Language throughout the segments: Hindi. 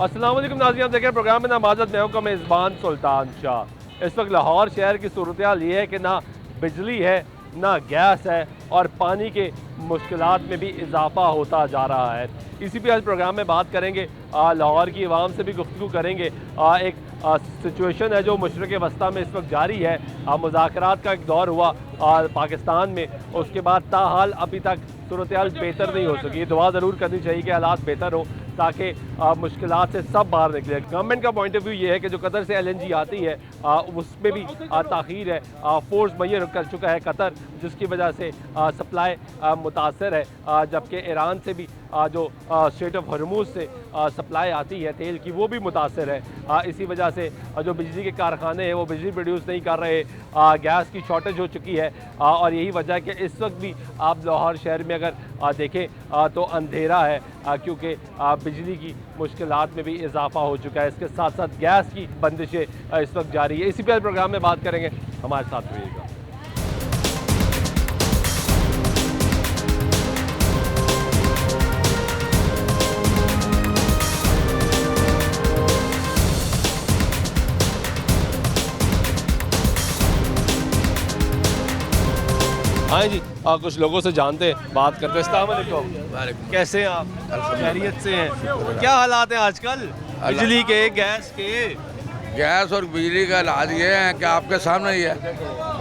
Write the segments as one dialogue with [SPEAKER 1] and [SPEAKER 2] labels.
[SPEAKER 1] अस्सलाम वालेकुम नाज़रीन, आप देख रहे हैं प्रोग्राम में नामाज़त में का मेज़बान सुल्तान शाह। इस वक्त लाहौर शहर की सूरत हाल ये है कि ना बिजली है ना गैस है और पानी के मुश्किलात में भी इजाफा होता जा रहा है। इसी पे आज प्रोग्राम में बात करेंगे, लाहौर की आवाम से भी गुफ्तगू करेंगे। एक सिचुएशन है जो मशरक़ वस्ता में इस वक्त जारी है। मुज़ाकरात का एक दौर हुआ पाकिस्तान में, उसके बाद ताहाल अभी तक सूरत हाल बेहतर नहीं हो सकी। दुआ ज़रूर करनी चाहिए कि हालात बेहतर हो ताकि मुश्किलात से सब बाहर निकले। गवर्नमेंट का पॉइंट ऑफ व्यू ये है कि जो कतर से LNG आती है उसमें भी ताख़ीर है। फोर्स मुहैया कर चुका है कतर, जिसकी वजह से सप्लाई मुतासर है, जबकि ईरान से भी जो स्ट्रेट ऑफ हरमुज़ से सप्लाई आती है तेल की वो भी मुतासर है। इसी वजह से जो बिजली के कारखाने हैं वो बिजली प्रोड्यूस नहीं कर रहे। गैस की शॉर्टेज हो चुकी है और यही वजह है कि इस वक्त भी आप लाहौर शहर में अगर देखें तो अंधेरा है, क्योंकि बिजली की मुश्किलात में भी इजाफा हो चुका है। इसके साथ साथ गैस की बंदिशें इस वक्त जारी है। इसी पर प्रोग्राम में बात करेंगे, हमारे साथ रहिएगा। हाँ जी, कुछ लोगों से जानते हैं, बात करते हैं। अस्सलाम वालेकुम, कैसे हैं आप? खैरियत से हैं? क्या हालात हैं आजकल बिजली के, गैस के?
[SPEAKER 2] गैस और बिजली का हालात ये हैं कि आपके सामने ही है।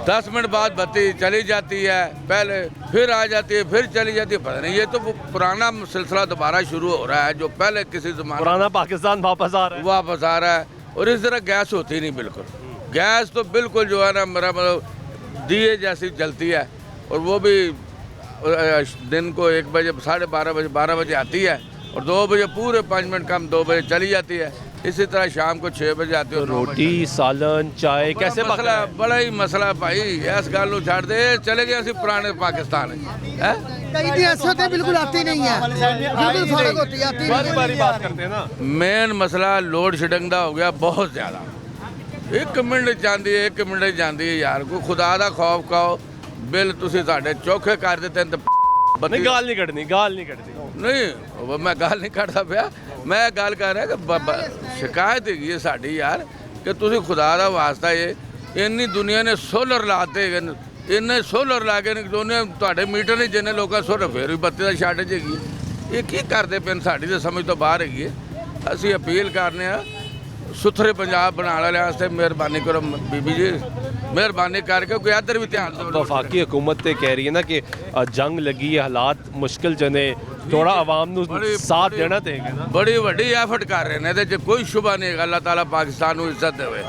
[SPEAKER 2] 10 मिनट बाद बत्ती चली जाती है, पहले फिर आ जाती है, फिर चली जाती है। पता नहीं, ये तो पुराना सिलसिला दोबारा शुरू हो रहा है जो पहले किसी ज़माने
[SPEAKER 1] पुराना पाकिस्तान वापस आ रहा है।
[SPEAKER 2] वापस आ रहा है। और इस तरह गैस होती नहीं बिल्कुल। गैस तो बिल्कुल जो है ना मेरा मतलब दिए जैसी जलती है, और वो भी दिन को 1 बजे 12:30 बजे 12 बजे आती है और 2 बजे पूरे 5 मिनट कम 2 बजे चली जाती है। इसी तरह शाम को 6 बजे आती है।
[SPEAKER 1] रोटी सालन चाय कैसे
[SPEAKER 2] मसला, बड़ा ही मसला भाई। इस गल को छड़ दे, चले गए असं पुराने पाकिस्तान है।
[SPEAKER 3] कई दिन ऐसे होते हैं बिल्कुल आती नहीं है, बिल्कुल फर्क होती है, आती नहीं है।
[SPEAKER 1] बारी बात करते हैं ना।
[SPEAKER 2] मेन मसला लोड शेडिंग का हो गया बहुत ज़्यादा। 1 मिनट जाती है, 1 मिनट जाती है यार। कोई खुदा का खौफ खाओ, बिल तुसी साढ़े चौखे कर देते हैं।
[SPEAKER 1] नहीं, गाल नहीं कटनी, गाल नहीं कटनी।
[SPEAKER 2] नहीं, मैं गाल नहीं करता पाया, मैं गल कर रहा कि शिकायत है साड़ी यार कि तुसी खुदा का वास्ता ये इन्नी दुनिया ने सोलर लाते, इन्ने सोलर ला के तुहाडे मीटर नहीं जिन्हें लोग सोलर, फिर भी बत्ती का शार्टेज हैगी। ये की करते पे, साड़ी तो समझ तो बाहर हैगी है। असी अपील करने सुथरे पंजाब बनाने वास्ते मेहरबानी करो बीबी जी, मेहरबानी करके कोई इधर भी ध्यान दो।
[SPEAKER 1] वफाकी हुकूमत कह रही है ना कि जंग लगी है, हालात मुश्किल जने, थोड़ा आवाम नू साथ देना चाहिए ना।
[SPEAKER 2] बड़ी वड्डी एफर्ट कर रहे हैं, ये कोई शुबा नहीं है। अल्लाह ताला पाकिस्तान को इज्जत देवे।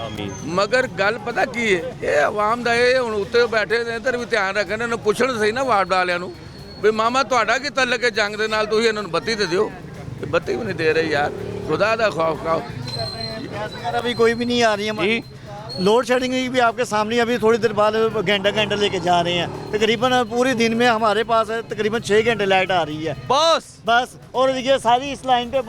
[SPEAKER 2] मगर गल पता की है, ये आवाम का ये हुण उत्ते बैठे ने, इधर भी ध्यान रखना, इन्होंने पुछण सही ना वार्ड वालियां नू भी मामा तुहाडा की तल्लक है जंग दे नाल, तुसीं इन्हां नू बत्ती ते दिओ। बत्ती भी नहीं दे रही यार, खुदा दा खौफ खाओ।
[SPEAKER 4] अभी कोई भी नहीं आ रही है। लोड शेडिंग भी आपके सामने, अभी थोड़ी देर बाद घंटा लेके जा रहे हैं। तकरीबन पूरे दिन में हमारे पास है तकरीबन 6 घंटे लाइट आ रही है बस। और ये सारी इस लाइन पे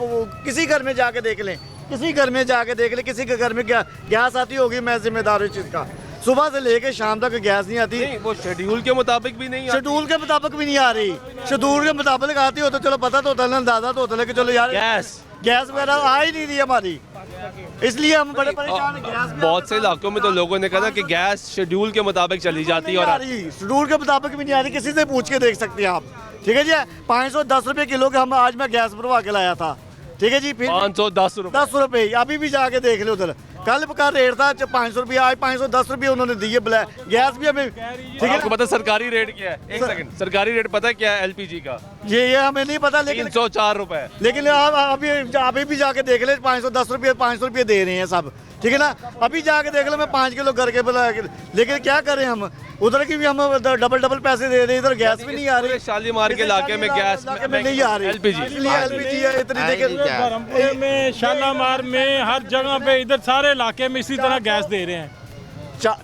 [SPEAKER 4] किसी घर में जाके देख लें, किसी घर में जाके देख लें, किसी के घर में गैस आती होगी, मैं जिम्मेदार हूँ इस चीज़ का। सुबह से लेके शाम तक गैस नहीं आती।
[SPEAKER 1] नहीं, वो शेड्यूल के मुताबिक भी नहीं,
[SPEAKER 4] शेड्यूल के मुताबिक भी नहीं आ रही। शेड्यूल के मुताबिक आती हो तो चलो पता तो होता है, अंदाजा तो होता है कि चलो यार गैस वगैरह आ ही नहीं रही हमारी, इसलिए हम बड़े परेशान हैं। गैस
[SPEAKER 1] बहुत से इलाकों में तो लोगों ने कहा कि गैस शेड्यूल के मुताबिक चली जाती है और
[SPEAKER 4] शेड्यूल के मुताबिक भी नहीं आ रही। किसी से पूछ के देख सकते हैं आप, ठीक है जी। 510 रुपये किलो का हम आज मैं गैस भरवा के लाया था, ठीक है जी। फिर
[SPEAKER 1] 510
[SPEAKER 4] रुपये अभी भी जाके देख लो उधर। कल का रेट था 500 रुपये, आज 510 रुपये उन्होंने दिए। गैस भी हमें, ठीक है।
[SPEAKER 1] आपको पता सरकारी रेट क्या है? एक सेकंड, सरकारी रेट पता है क्या है LPG का?
[SPEAKER 4] ये हमें नहीं पता, लेकिन
[SPEAKER 1] 304 रुपए।
[SPEAKER 4] लेकिन अभी भी जाके देख ले, 510 रुपये 500 रुपये दे रहे हैं सब, ठीक है ना। अभी जाके देख लो, मैं 5 किलो करके बुला, लेकिन क्या करें हम, उधर की भी हम डबल पैसे दे रहे हैं, इधर गैस भी नहीं आ रही।
[SPEAKER 1] शालीमार के इलाके में गैस
[SPEAKER 4] में नहीं आ रही
[SPEAKER 1] LPG
[SPEAKER 4] है इतनी। देखिए
[SPEAKER 5] में शालामार में हर जगह पे, इधर सारे इलाके में इसी तरह गैस दे रहे हैं।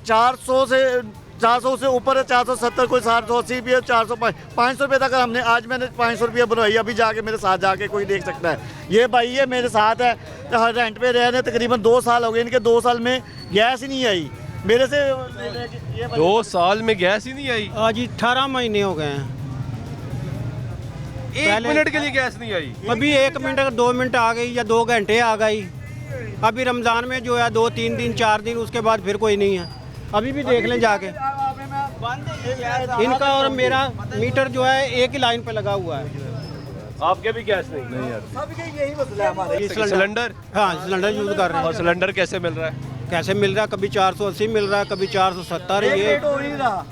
[SPEAKER 4] 400 से ऊपर है, 470, कोई 780 भी है, 400 500 रुपये तक हमने, आज मैंने 500 रुपये बनवाई। अभी जाके मेरे साथ जाके कोई देख सकता है। ये भाई ये मेरे साथ है, रेंट पे रह रहे तकरीबन 2 साल हो गए, इनके 2 साल में गैस ही नहीं आई मेरे से।
[SPEAKER 1] 2 साल में गैस ही नहीं आई?
[SPEAKER 6] आज 18 महीने हो गए हैं।
[SPEAKER 1] एक मिनट के लिए गैस नहीं आई।
[SPEAKER 6] अभी 1 मिनट 2 मिनट आ गई या 2 घंटे आ गई। अभी रमज़ान में जो है 2-3 दिन 4 दिन, उसके बाद फिर कोई नहीं है। अभी भी देख लें जाके, इनका और मेरा मीटर जो है एक ही लाइन पे लगा हुआ है।
[SPEAKER 1] आपके भी गैस नहीं यार।
[SPEAKER 4] सबके यही मसला है हमारे।
[SPEAKER 1] सिलेंडर,
[SPEAKER 6] हाँ सिलेंडर यूज़ कर रहे
[SPEAKER 1] और
[SPEAKER 6] हैं।
[SPEAKER 1] सिलेंडर कैसे मिल रहा है?
[SPEAKER 6] कैसे मिल रहा है? कभी 480 मिल रहा है, कभी 470।
[SPEAKER 4] एक
[SPEAKER 6] ये
[SPEAKER 4] रेट हो नहीं रहा।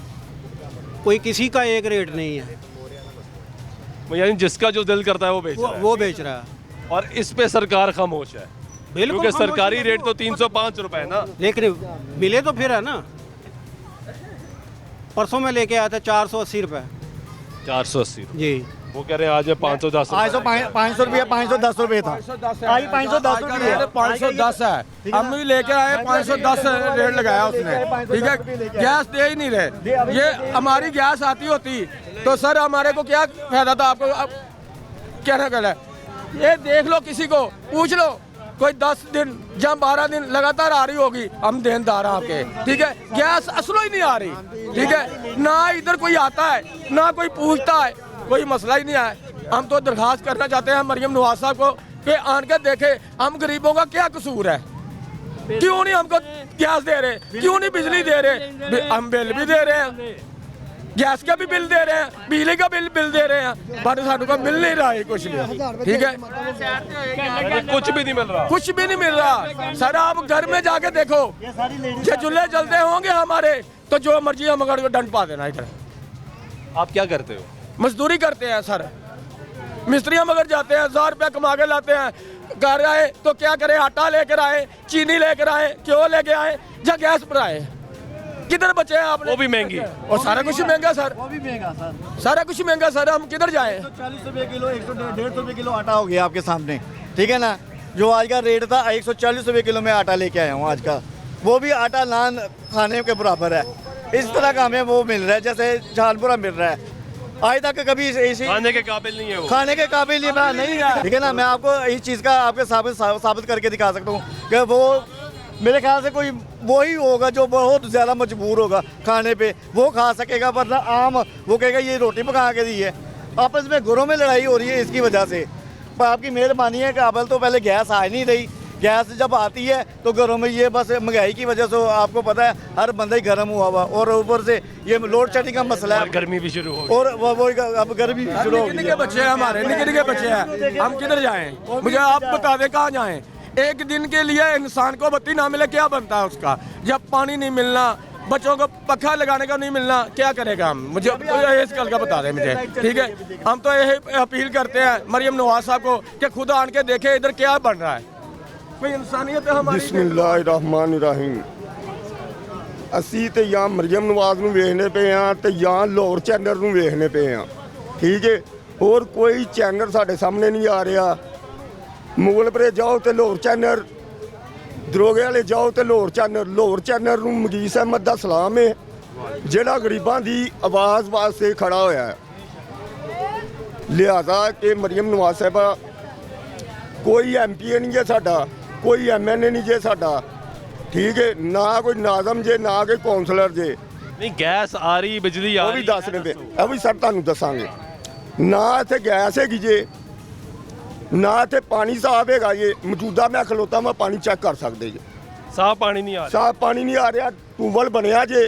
[SPEAKER 6] कोई किसी का एक रेट नहीं है,
[SPEAKER 1] यानी जिसका जो दिल करता है वो बेच रहा है।
[SPEAKER 6] वो बेच रहा है।
[SPEAKER 1] और इस पे सरकार खामोश है,
[SPEAKER 6] बिल्कुल
[SPEAKER 1] क्योंकि
[SPEAKER 6] खामोश
[SPEAKER 1] सरकारी
[SPEAKER 6] है।
[SPEAKER 1] रेट तो 305 रुपए है ना।
[SPEAKER 6] लेकिन मिले तो फिर है ना। परसों में लेके आया था 480 रुपये
[SPEAKER 1] 480
[SPEAKER 6] जी।
[SPEAKER 1] वो कह रहे हैं आज 510
[SPEAKER 4] आज तो 500 रुपये 510 रुपये था। आज 510 रुपये है।
[SPEAKER 7] 510 है, हम भी लेके आए 510 रेट लगाया उसने, ठीक है। गैस दे ही नहीं रहे। ये हमारी गैस आती होती तो सर हमारे को क्या फायदा था? आपको कहना गलत है। ये देख लो, किसी को पूछ लो, कोई 10 दिन या 12 दिन लगातार आ रही होगी, हम देनदार हैं आपके, ठीक है। गैस असलो ही नहीं आ रही, ठीक है। ना इधर कोई आता है, ना कोई पूछता है, कोई मसला ही नहीं है। हम तो दरखास्त करना चाहते हैं मरियम नवाज साहब को कि आन के देखे हम गरीबों का क्या कसूर है, क्यों नहीं हमको गैस दे रहे, क्यों नहीं बिजली दे रहे। हम बिल भी दे रहे हैं, गैस का भी बिल दे रहे हैं, बिजली का बिल दे रहे हैं, पर सानू को मिल नहीं रहा है कुछ भी, ठीक है।
[SPEAKER 1] कुछ भी नहीं मिल रहा।
[SPEAKER 7] कुछ भी नहीं मिल रहा सर। आप घर में जाके देखो, ये चूल्हे जलते होंगे हमारे तो जो मर्जी हम अगर दंड पा देना इधर।
[SPEAKER 1] आप क्या करते हो?
[SPEAKER 7] मजदूरी करते हैं सर, मिस्त्री हम अगर जाते हैं 1000 रुपया कमा के लाते हैं, घर आए तो क्या करें, आटा लेकर आए, चीनी लेकर आए, घ्यो लेके आए, या गैस पर आए, किधर बचे हैं आपने?
[SPEAKER 1] वो भी महंगी।
[SPEAKER 7] और सारा कुछ महंगा सर,
[SPEAKER 4] वो भी महंगा सर।
[SPEAKER 7] सारा कुछ महंगा सर, हम किधर जाए?
[SPEAKER 4] 140 रुपये किलो, 150 रुपये किलो आटा हो गया आपके सामने, ठीक है ना। जो आज का रेट था 140 रुपये किलो में आटा लेके आया हूँ आज का, वो भी आटा नान खाने के बराबर है। इस तरह का हमें वो मिल रहा है जैसे झालपुरा मिल रहा है। आज तक कभी ऐसी
[SPEAKER 1] खाने के काबिल नहीं है वो।
[SPEAKER 4] खाने के काबिल नहीं है, ठीक है ना। मैं आपको इस चीज़ का आपके साबित करके दिखा सकता हूँ कि वो मेरे ख्याल से कोई वही होगा जो बहुत ज़्यादा मजबूर होगा खाने पे, वो खा सकेगा, वरना आम वो कहेगा ये रोटी पका के दी है। आपस में घरों में लड़ाई हो रही है इसकी वजह से। पर आपकी मेहरबानी है कि अवल तो पहले गैस आ ही नहीं रही, गैस जब आती है तो घरों में ये बस महंगाई की वजह से आपको पता है हर बंदा ही गर्म हुआ हुआ, और ऊपर से ये लोड शेडिंग का मसला है,
[SPEAKER 1] गर्मी भी शुरू हो गई।
[SPEAKER 4] और वो अब गर्मी भी शुरू हो गई
[SPEAKER 7] निके
[SPEAKER 4] है।
[SPEAKER 7] बच्चे हैं हमारे, निके बच्चे हैं, हम किधर जाएं? मुझे आप बता दें कहाँ जाएं? एक दिन के लिए इंसान को बत्ती ना मिले क्या बनता है उसका? जब पानी नहीं मिलना, बच्चों को पखा लगाने का नहीं मिलना, क्या करेगा हम? मुझे इस कल का बता दें मुझे, ठीक है। हम तो यही अपील करते हैं मरियम नवाज साहब को कि खुद आन के देखे इधर क्या बन रहा है, कोई इंसानियत है हमारी।
[SPEAKER 8] बिस्मिल्लाहिर्रहमानिर्रहीम। ਅਸੀਂ ਤੇ ਜਾਂ ਮਰੀਮ ਨਵਾਜ਼ ਨੂੰ ਵੇਖਣੇ ਪਏ ਆ ਤੇ ਜਾਂ ਲਾਹੌਰ ਚੈਨਲ ਨੂੰ ਵੇਖਣੇ ਪਏ ਆ, ਠੀਕ ਹੈ। ਹੋਰ ਕੋਈ ਚੈਨਲ ਸਾਡੇ ਸਾਹਮਣੇ ਨਹੀਂ ਆ ਰਿਹਾ। ਮੁਗਲਪੁਰੇ ਜਾਓ ਤੇ ਲਾਹੌਰ ਚੈਨਲ, ਦਰੋਗੇ ਵਾਲੇ ਜਾਓ ਤੇ ਲਾਹੌਰ ਚੈਨਲ ਨੂੰ ਮਜੀਦ ਅਹਿਮਦ ਦਾ ਸਲਾਮ ਹੈ ਜਿਹੜਾ ਗਰੀਬਾਂ ਦੀ ਆਵਾਜ਼ ਵਾਸਤੇ ਖੜਾ ਹੋਇਆ ਹੈ। ਲਿਹਾਜ਼ਾ ਕਿ ਮਰੀਮ ਨਵਾਜ਼ ਸਾਹਿਬਾ ਕੋਈ ਐਮਪੀ ਨਹੀਂ ਜੇ ਸਾਡਾ, ਕੋਈ ਐਮਐਨਏ ਨਹੀਂ ਜੇ ਸਾਡਾ, ठीक है ना, कोई नाजम जे ना कोई कौंसलर जे।
[SPEAKER 1] नहीं गैस आ रही, बिजली आ
[SPEAKER 8] वो
[SPEAKER 1] रही
[SPEAKER 8] भी दस रहे ਇਹ ਵੀ ਸਰ ਤੁਹਾਨੂੰ ਦੱਸਾਂਗੇ। ਨਾ ਇੱਥੇ ਗੈਸ ਹੈਗੀ ਜੇ, ਨਾ ਇੱਥੇ ਪਾਣੀ ਸਾਫ ਹੈਗਾ ਜੇ। ਮੌਜੂਦਾ ਮੈਂ ਖਲੋਤਾ ਮੈਂ ਪਾਣੀ ਚੈੱਕ ਕਰ ਸਕਦੇ ਜੇ,
[SPEAKER 1] साफ पानी नहीं आ रहा।
[SPEAKER 8] ਸਾਫ ਪਾਣੀ ਨਹੀਂ ਆ ਰਿਹਾ। ਟੂਬਲ ਬਣਿਆ ਜੇ,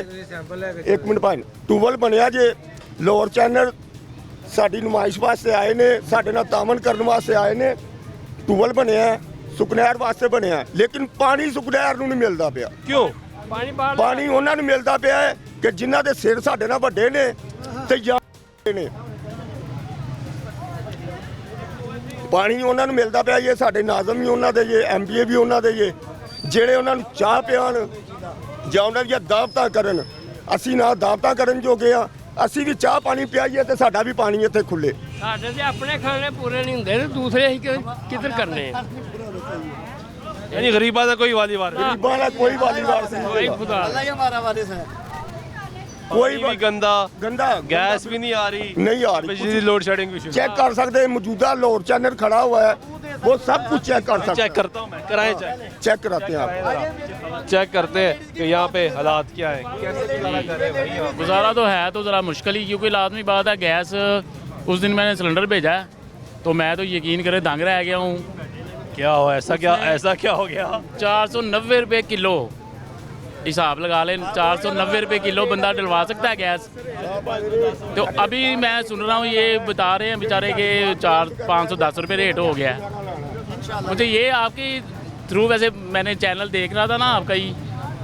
[SPEAKER 8] ਇੱਕ ਮਿੰਟ ਭਾਈ, ਟੂਬਲ ਬਣਿਆ ਜੇ। ਲਾਹੌਰ ਚੈਨਲ ਸਾਡੀ ਨੁਮਾਇਸ਼ ਵਾਸਤੇ ਆਏ ਨੇ, ਸਾਡੇ ਨਾਲ ਤਾਮਨ ਕਰਨ ਵਾਸਤੇ ਆਏ ਨੇ। ਟੂਬਲ ਬਣਿਆ ਸੁਕਨਹਿਰ ਵਾਸਤੇ ਬਣਿਆ, ਲੇਕਿਨ ਪਾਣੀ ਸੁਕਨਹਿਰ ਨੂੰ ਨਹੀਂ ਮਿਲਦਾ ਪਿਆ।
[SPEAKER 1] क्यों?
[SPEAKER 8] ਪਾਣੀ ਉਹਨਾਂ ਨੂੰ ਮਿਲਦਾ ਪਿਆ ਹੈ ਕਿ ਜਿਨ੍ਹਾਂ ਦੇ ਸਿਰ ਸਾਡੇ ਨਾਲ ਵੱਡੇ ਨੇ ਤੇ ਜਾਂ ਨੇ। ਪਾਣੀ ਉਹਨਾਂ ਨੂੰ ਮਿਲਦਾ ਪਿਆ ਜੇ, ਸਾਡੇ ਨਾਜ਼ਮ ਵੀ ਉਹਨਾਂ ਦੇ ਜੇ, ਐਮਪੀਏ ਵੀ ਉਹਨਾਂ ਦੇ ਜੇ, ਜਿਹੜੇ ਉਹਨਾਂ ਨੂੰ ਚਾਹ ਪਿਆਣ ਜਾਂ ਉਹਨਾਂ ਦੀਆਂ ਦਾਵਤਾਂ ਕਰਨ। ਅਸੀਂ ਨਾ ਦਾਵਤਾਂ ਕਰਨ ਜੋਗੇ ਆ, ਅਸੀਂ ਵੀ ਚਾਹ ਪਾਣੀ ਪਿਆਈਏ ਤੇ ਸਾਡਾ ਵੀ ਪਾਣੀ ਇੱਥੇ ਖੁੱਲੇ।
[SPEAKER 9] ਸਾਡੇ ਤੇ ਆਪਣੇ ਖਾਣੇ ਪੂਰੇ ਨਹੀਂ ਹੁੰਦੇ ਤੇ ਦੂਸਰੇ ਅਸੀਂ ਕਿੱਧਰ ਕਰਨੇ ਆ?
[SPEAKER 1] यानी गरीबा का कोई वाली वार नहीं।
[SPEAKER 8] ਗਰੀਬਾਂ ਦਾ ਕੋਈ ਵਾਲੀਵਾਰ ਨਹੀਂ
[SPEAKER 9] ਕੋਈ
[SPEAKER 8] ਹੋਏਗਾ।
[SPEAKER 9] ਖੁਦਾ
[SPEAKER 4] अल्लाह ही हमारा वारिस है।
[SPEAKER 8] ਕੋਈ
[SPEAKER 1] भी गंदा,
[SPEAKER 8] गंदा
[SPEAKER 1] गैस भी नहीं आ रही,
[SPEAKER 8] नहीं आ रही।
[SPEAKER 1] बिजली लोड शेडिंग भी शुरू।
[SPEAKER 8] चेक कर सकते हैं, मौजूदा लाहौर चैनल खड़ा हुआ है, वो सब कुछ चेक कर सकते
[SPEAKER 1] चेक करता हूँ मैं, कराएं चेक।
[SPEAKER 8] चेक कराते हैं आप।
[SPEAKER 1] चेक करते हैं कि यहाँ पे हालात क्या है, कैसे गुजारा करें भाई।
[SPEAKER 10] गुजारा तो है तो ज़रा मुश्किल ही, क्योंकि लाजमी बात है गैस उस दिन मैंने सिलेंडर भेजा तो मैं तो यकीन करे दंग रह गया हूँ।
[SPEAKER 1] क्या हो ऐसा क्या हो गया?
[SPEAKER 10] 490 रुपये किलो, हिसाब लगा लें 490 रुपये किलो बंदा डलवा सकता है गैस। तो अभी मैं सुन रहा हूँ ये बता रहे हैं बेचारे के 510 रुपये रेट हो गया है। मुझे ये आपकी थ्रू वैसे मैंने चैनल देख रहा था ना आपका ही,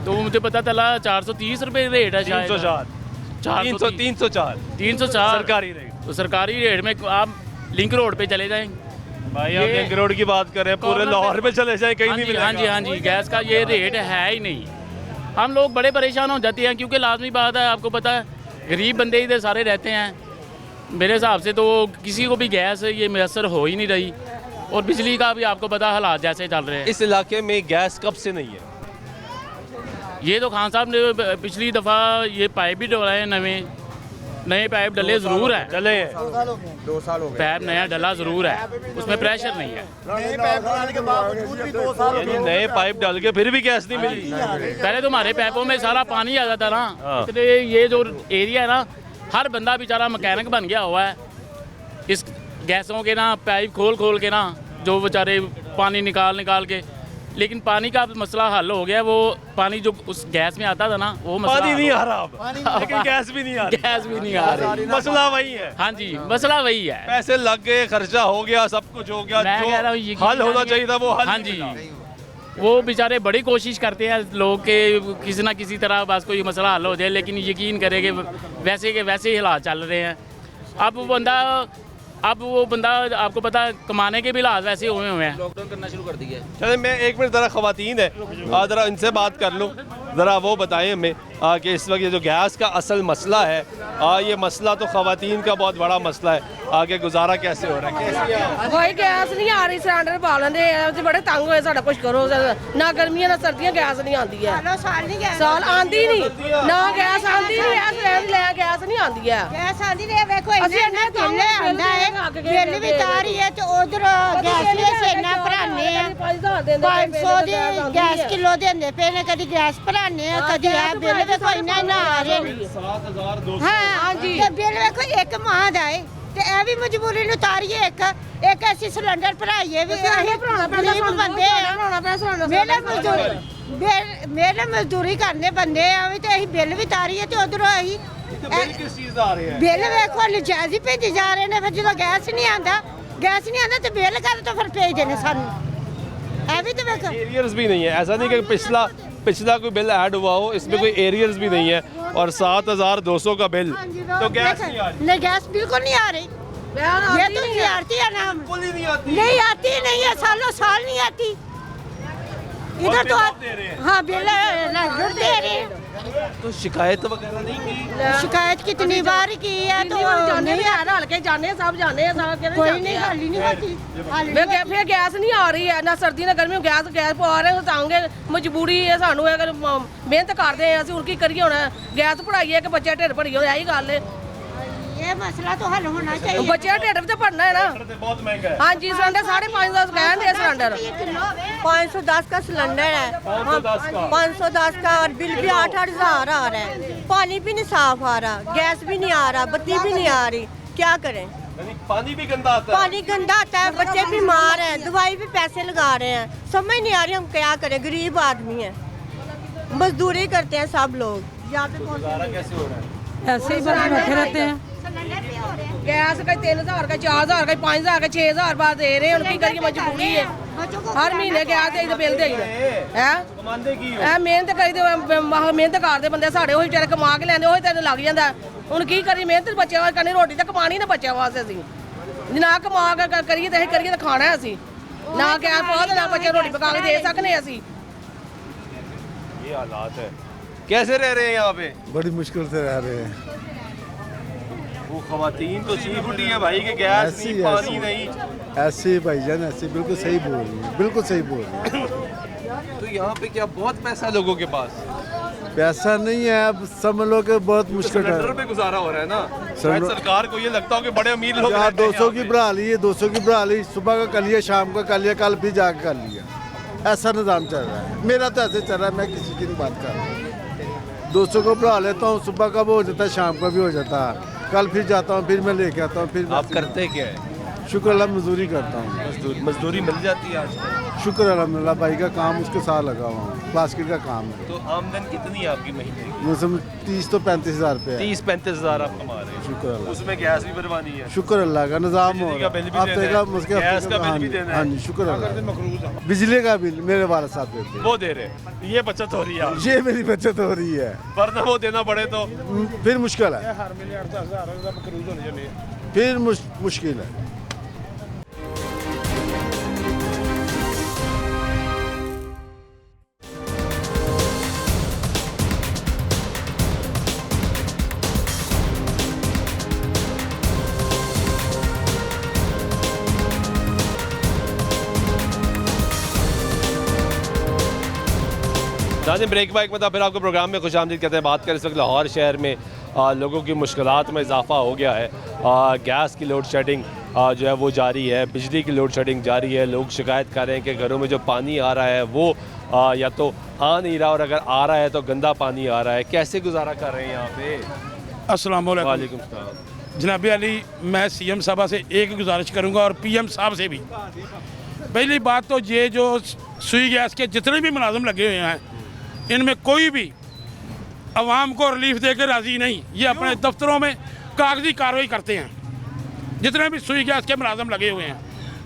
[SPEAKER 10] तो मुझे पता चला 430 रुपये रेट है शायद।
[SPEAKER 1] 304 सरकारी रेट।
[SPEAKER 10] तो सरकारी रेट में आप लिंक रोड पे चले जाएं
[SPEAKER 1] भाई, आप लिंक रोड की बात कर रहे हैं, पूरे लाहौर में चले जाएं कहीं नहीं मिलेगा।
[SPEAKER 10] हाँ जी गैस का ये रेट है ही नहीं। हम लोग बड़े परेशान हो जाते हैं क्योंकि लाजमी बात है, आपको पता है गरीब बंदे इधर सारे रहते हैं। मेरे हिसाब से तो किसी को भी गैस ये मैसर हो ही नहीं रही, और बिजली का भी आपको पता हालात जैसे चल रहे हैं।
[SPEAKER 1] इस इलाके में गैस कब से नहीं है?
[SPEAKER 10] ये तो खान साहब ने पिछली दफ़ा ये पाइप भी डलाए, नए पाइप डले ज़रूर है,
[SPEAKER 1] चले हैं
[SPEAKER 7] 2 साल हो गए।
[SPEAKER 10] पाइप नया डला ज़रूर है, उसमें प्रेशर नहीं है।
[SPEAKER 4] नए पाइप डालने के बावजूद भी 2 साल हो
[SPEAKER 1] यानी
[SPEAKER 4] गए।
[SPEAKER 1] नए पाइप डाल के फिर भी गैस नहीं मिली।
[SPEAKER 10] पहले तो हमारे पाइपों में सारा पानी आ जाता ना, इसलिए ये जो एरिया है ना, हर बंदा बेचारा मैकेनिक बन गया हुआ है इस गैसों के ना, पाइप खोल के ना, जो बेचारे पानी निकाल के। लेकिन पानी का मसला हल हो गया, वो पानी जो उस गैस में आता था ना, वो मसला
[SPEAKER 1] पानी नहीं आ रहा अब, लेकिन गैस भी नहीं आ रही।
[SPEAKER 10] गैस भी नहीं आ रही,
[SPEAKER 1] मसला वही है।
[SPEAKER 10] हाँ जी मसला वही है।
[SPEAKER 1] पैसे लग गए, खर्चा हो गया, सब कुछ हो गया,
[SPEAKER 10] मैं कह रहा हूँ
[SPEAKER 1] जो हल होना चाहिए था वो हल
[SPEAKER 10] हाँ
[SPEAKER 1] नहीं
[SPEAKER 10] जी
[SPEAKER 1] मिला।
[SPEAKER 10] वो बेचारे बड़ी कोशिश करते हैं लोग के किसी ना किसी तरह बस कोई मसला हल हो जाए, लेकिन यकीन करें कि वैसे के वैसे ही हालात चल रहे हैं। अब वो बंदा आपको पता कमाने के भी हालात वैसे हुए हैं।
[SPEAKER 7] लॉकडाउन करना शुरू कर दिया है।
[SPEAKER 1] चले मैं एक मिनट ज़रा ख़वातीन है, ज़रा इनसे बात कर लूँ, ज़रा वो बताएं हमें कि इस वक्त ये जो गैस का असल मसला है, ये मसला तो ख़वातीन का बहुत बड़ा मसला है, आगे गुजारा कैसे हो रहा है?
[SPEAKER 11] कोई गैस नहीं आ रही, सिलेंडर पा लेंगे बड़े तंग होए, साढ़ा कुछ करो, ना गर्मियां ना सर्दियां गैस नहीं आती है, साल आंदी नहीं, ना गैस आंदी नहीं, गैस नहीं आती है।
[SPEAKER 12] गैस आंदी नहीं, देखो इन्ने बिल आंदा है, बिल भी तारी है, तो उधर गैस भी सेना भराने हैं, 500 दी गैस किलो देंदे पे ने, कदी गैस भराने हैं, कदी है बिल देखो इन्ना ना आ रहे। हाँ जी, बिल देखो एक माह दा है, ਤੇ ਇਹ ਵੀ ਮਜਬੂਰੀ ਨੂੰ ਤਾਰੀਏ ਇੱਕ ਅਸੀਂ ਸਿਲੰਡਰ ਭਰਾਈਏ ਵੀ ਅਸੀਂ ਗਰੀਬ ਬੰਦੇ ਆ, ਮੇਰੇ ਮਜ਼ਦੂਰੀ ਕਰਨੇ ਬੰਦੇ ਆ ਵੀ ਤੇ ਅਸੀਂ ਬਿੱਲ ਵੀ ਤਾਰੀਏ ਤੇ ਉਧਰੋਂ ਅਸੀਂ
[SPEAKER 1] किस चीज़ आ रही है?
[SPEAKER 12] ਬਿੱਲ ਵੇਖੋ ਨਜਾਇਜ਼ ਹੀ ਭੇਜੀ ਜਾ ਰਹੇ ਨੇ, ਫਿਰ ਜਦੋਂ ਗੈਸ ਨਹੀਂ ਆਂਦਾ ਤੇ ਬਿੱਲ ਕਰ ਤੋਂ ਫਿਰ ਭੇਜਦੇ ਨੇ ਸਾਨੂੰ। ਇਹ ਵੀ ਤੇ ਵੇਖੋ
[SPEAKER 1] एरियर्स भी नहीं है, ऐसा नहीं कि पिछला कोई बिल ऐड हुआ हो, इसमें कोई एरियर्स भी नहीं है, और 7200 का बिल, तो गैस नहीं आ रही।
[SPEAKER 12] नहीं गैस बिल्कुल नहीं आ रही, ये तो जियारती है नाम, नहीं आती नहीं है, सालों साल नहीं आती इधर तो। हाँ बिल दे रहे हैं,
[SPEAKER 1] तो शिकायत वगैरह नहीं की?
[SPEAKER 12] शिकायत कितनी बार की है, तो
[SPEAKER 11] जाने हल्के जाने सब जाने
[SPEAKER 12] कोई नहीं हाली नहीं होती।
[SPEAKER 11] फिर गैस नहीं आ रही है, ना सर्दी ना गर्मी, गैस पा रहे तांगे मजबूरी है सानू, अगर मेहनत करते हैं असं की करिए, होना गैस पढ़ाइए कि बच्चे ढिड भरिए, यही गल है।
[SPEAKER 12] ये मसला तो हल होना चाहिए,
[SPEAKER 11] बच्चे का ढिड भी तो भरना है ना।
[SPEAKER 1] बहुत महंगा है।
[SPEAKER 11] हाँ जी सिलेंडर 550 कहते हैं सिलेंडर,
[SPEAKER 12] 510 का सिलेंडर है, 510 का, और बिल भी 8-8 हज़ार आ रहा है, पानी भी नहीं साफ आ रहा, गैस भी नहीं आ रहा, बत्ती भी नहीं आ रही, क्या करें?
[SPEAKER 1] पानी भी गंदा आता है।
[SPEAKER 12] पानी गंदा आता है, बच्चे बीमार हैं, दवाई भी पैसे लगा रहे हैं, समझ नहीं आ रही हम क्या करें, गरीब आदमी है, मजदूरी करते हैं सब लोग। यहाँ पे
[SPEAKER 1] गुजारा कैसे हो रहा है?
[SPEAKER 11] ऐसे ही बैठे रहते हैं। गैस का 3000 का 4000 का 5000 का 6000 बार दे रहे हैं, उनकी करिए मजबूरी है, हर महीने गैस दे बिल दे मेहनत करी मेहनत करते बंदे साढ़े ਉਹੀ ਵਿਚਾਰੇ ਕਮਾ ਕੇ ਲੈਂਦੇ, ਉਹੀ ਤੈਨੂੰ ਲੱਗ ਜਾਂਦਾ। ਹੁਣ ਕੀ ਕਰੀ, ਮਿਹਨਤ ਬੱਚਿਆਂ ਵਾਸਤੇ ਕਰਨੀ, ਰੋਟੀ ਤਾਂ ਕਮਾਣੀ ਨਾ ਬੱਚਿਆਂ ਵਾਸਤੇ, ਅਸੀਂ ਨਾ ਕਮਾ ਕੇ ਕਰੀਏ ਤਾਂ ਅਸੀਂ ਕਰੀਏ ਤਾਂ ਖਾਣਾ ਹੈ, ਅਸੀਂ ਨਾ ਗੈਸ ਪਾਓ ਤੇ ਨਾ ਬੱਚੇ ਰੋਟੀ ਪਕਾ ਕੇ ਦੇ ਸਕਨੇ ਅਸੀਂ।
[SPEAKER 1] ये हालात है, कैसे रह रहे हैं यहाँ पे?
[SPEAKER 13] बड़ी मुश्किल से रह रहे हैं।
[SPEAKER 1] वो खवातीन तो चीख उठी है भाई कि गैस नहीं, पानी नहीं।
[SPEAKER 13] ऐसे भाईजान ऐसे बिल्कुल सही बोल रही है, बिल्कुल सही बोल रही है।
[SPEAKER 1] तो यहाँ पे क्या बहुत पैसा लोगों के पास?
[SPEAKER 13] पैसा नहीं है, अब समझ लो कि बहुत मुश्किल है,
[SPEAKER 1] पे गुजारा हो रहा है ना। शायद सरकार को ये लगता हो कि बड़े अमीर लोग
[SPEAKER 13] यार 200 की बढ़ा ली है, 200 की बढ़ा ली, सुबह का कर लिया, शाम का कर लिया, कल भी जाकर कर लिया, ऐसा निज़ाम चल रहा है। मेरा तो ऐसे चल रहा है, मैं किसी की नहीं बात कर रहा हूँ। 200 को बढ़ा लेता हूँ, सुबह का भी हो जाता है, शाम का भी हो जाता है, कल फिर जाता हूँ, फिर मैं लेके आता हूँ। फिर
[SPEAKER 1] आप करते क्या है?
[SPEAKER 13] शुक्र अल्लाह, मजदूरी करता हूँ।
[SPEAKER 1] मजदूरी मिल जाती है आजकल?
[SPEAKER 13] शुक्र अल्हम्दुलिल्लाह, भाई का काम उसके साथ लगा हुआ हूँ, प्लास्टिक का काम है।
[SPEAKER 1] तो आमदन कितनी है आपकी महीने की?
[SPEAKER 13] मौसम 30 तो 35 हज़ार रुपये।
[SPEAKER 1] 30-35 हज़ार आप कमा रहे हैं?
[SPEAKER 13] शुक्र अल्लाह।
[SPEAKER 1] उसमें गैस भी भरवानी है?
[SPEAKER 13] शुक्र अल्लाह का निज़ाम हो
[SPEAKER 1] बिजली का बिल भी
[SPEAKER 13] रहा
[SPEAKER 1] देना है, गैस का बिल भी देना है।
[SPEAKER 13] हाँ जी, शुक्र अल्लाह। बिजली का बिल मेरे वाले साहब देते हैं।
[SPEAKER 1] वो दे रहे हैं, ये बचत हो रही है?
[SPEAKER 13] ये मेरी बचत हो रही है,
[SPEAKER 1] वरना वो देना पड़े तो
[SPEAKER 13] फिर मुश्किल है, फिर मुश्किल है।
[SPEAKER 1] नाज़रीन, ब्रेक बाइक में था, फिर आपको प्रोग्राम में खुशामदीद कहते हैं। बात करें इस वक्त लाहौर शहर में लोगों की मुश्किलात में इजाफा हो गया है। गैस की लोड शेडिंग जो है वो जारी है, बिजली की लोड शेडिंग जारी है। लोग शिकायत कर रहे हैं कि घरों में जो पानी आ रहा है वो या तो आ नहीं रहा, और अगर आ रहा है तो गंदा पानी आ रहा है। कैसे गुजारा कर रहे हैं यहाँ पे?
[SPEAKER 5] अस्सलाम वालेकुम जनाब अली, मैं सीएम साहब से एक गुजारिश करूँगा और पीएम साहब से भी। पहली बात तो ये जो सुई गैस के जितने भी मुलाजिम लगे हुए हैं, इनमें कोई भी आवाम को रिलीफ देकर राज़ी नहीं। ये अपने दफ्तरों में कागजी कार्रवाई करते हैं। जितने भी सुई गैस के मुलाजिम लगे हुए हैं,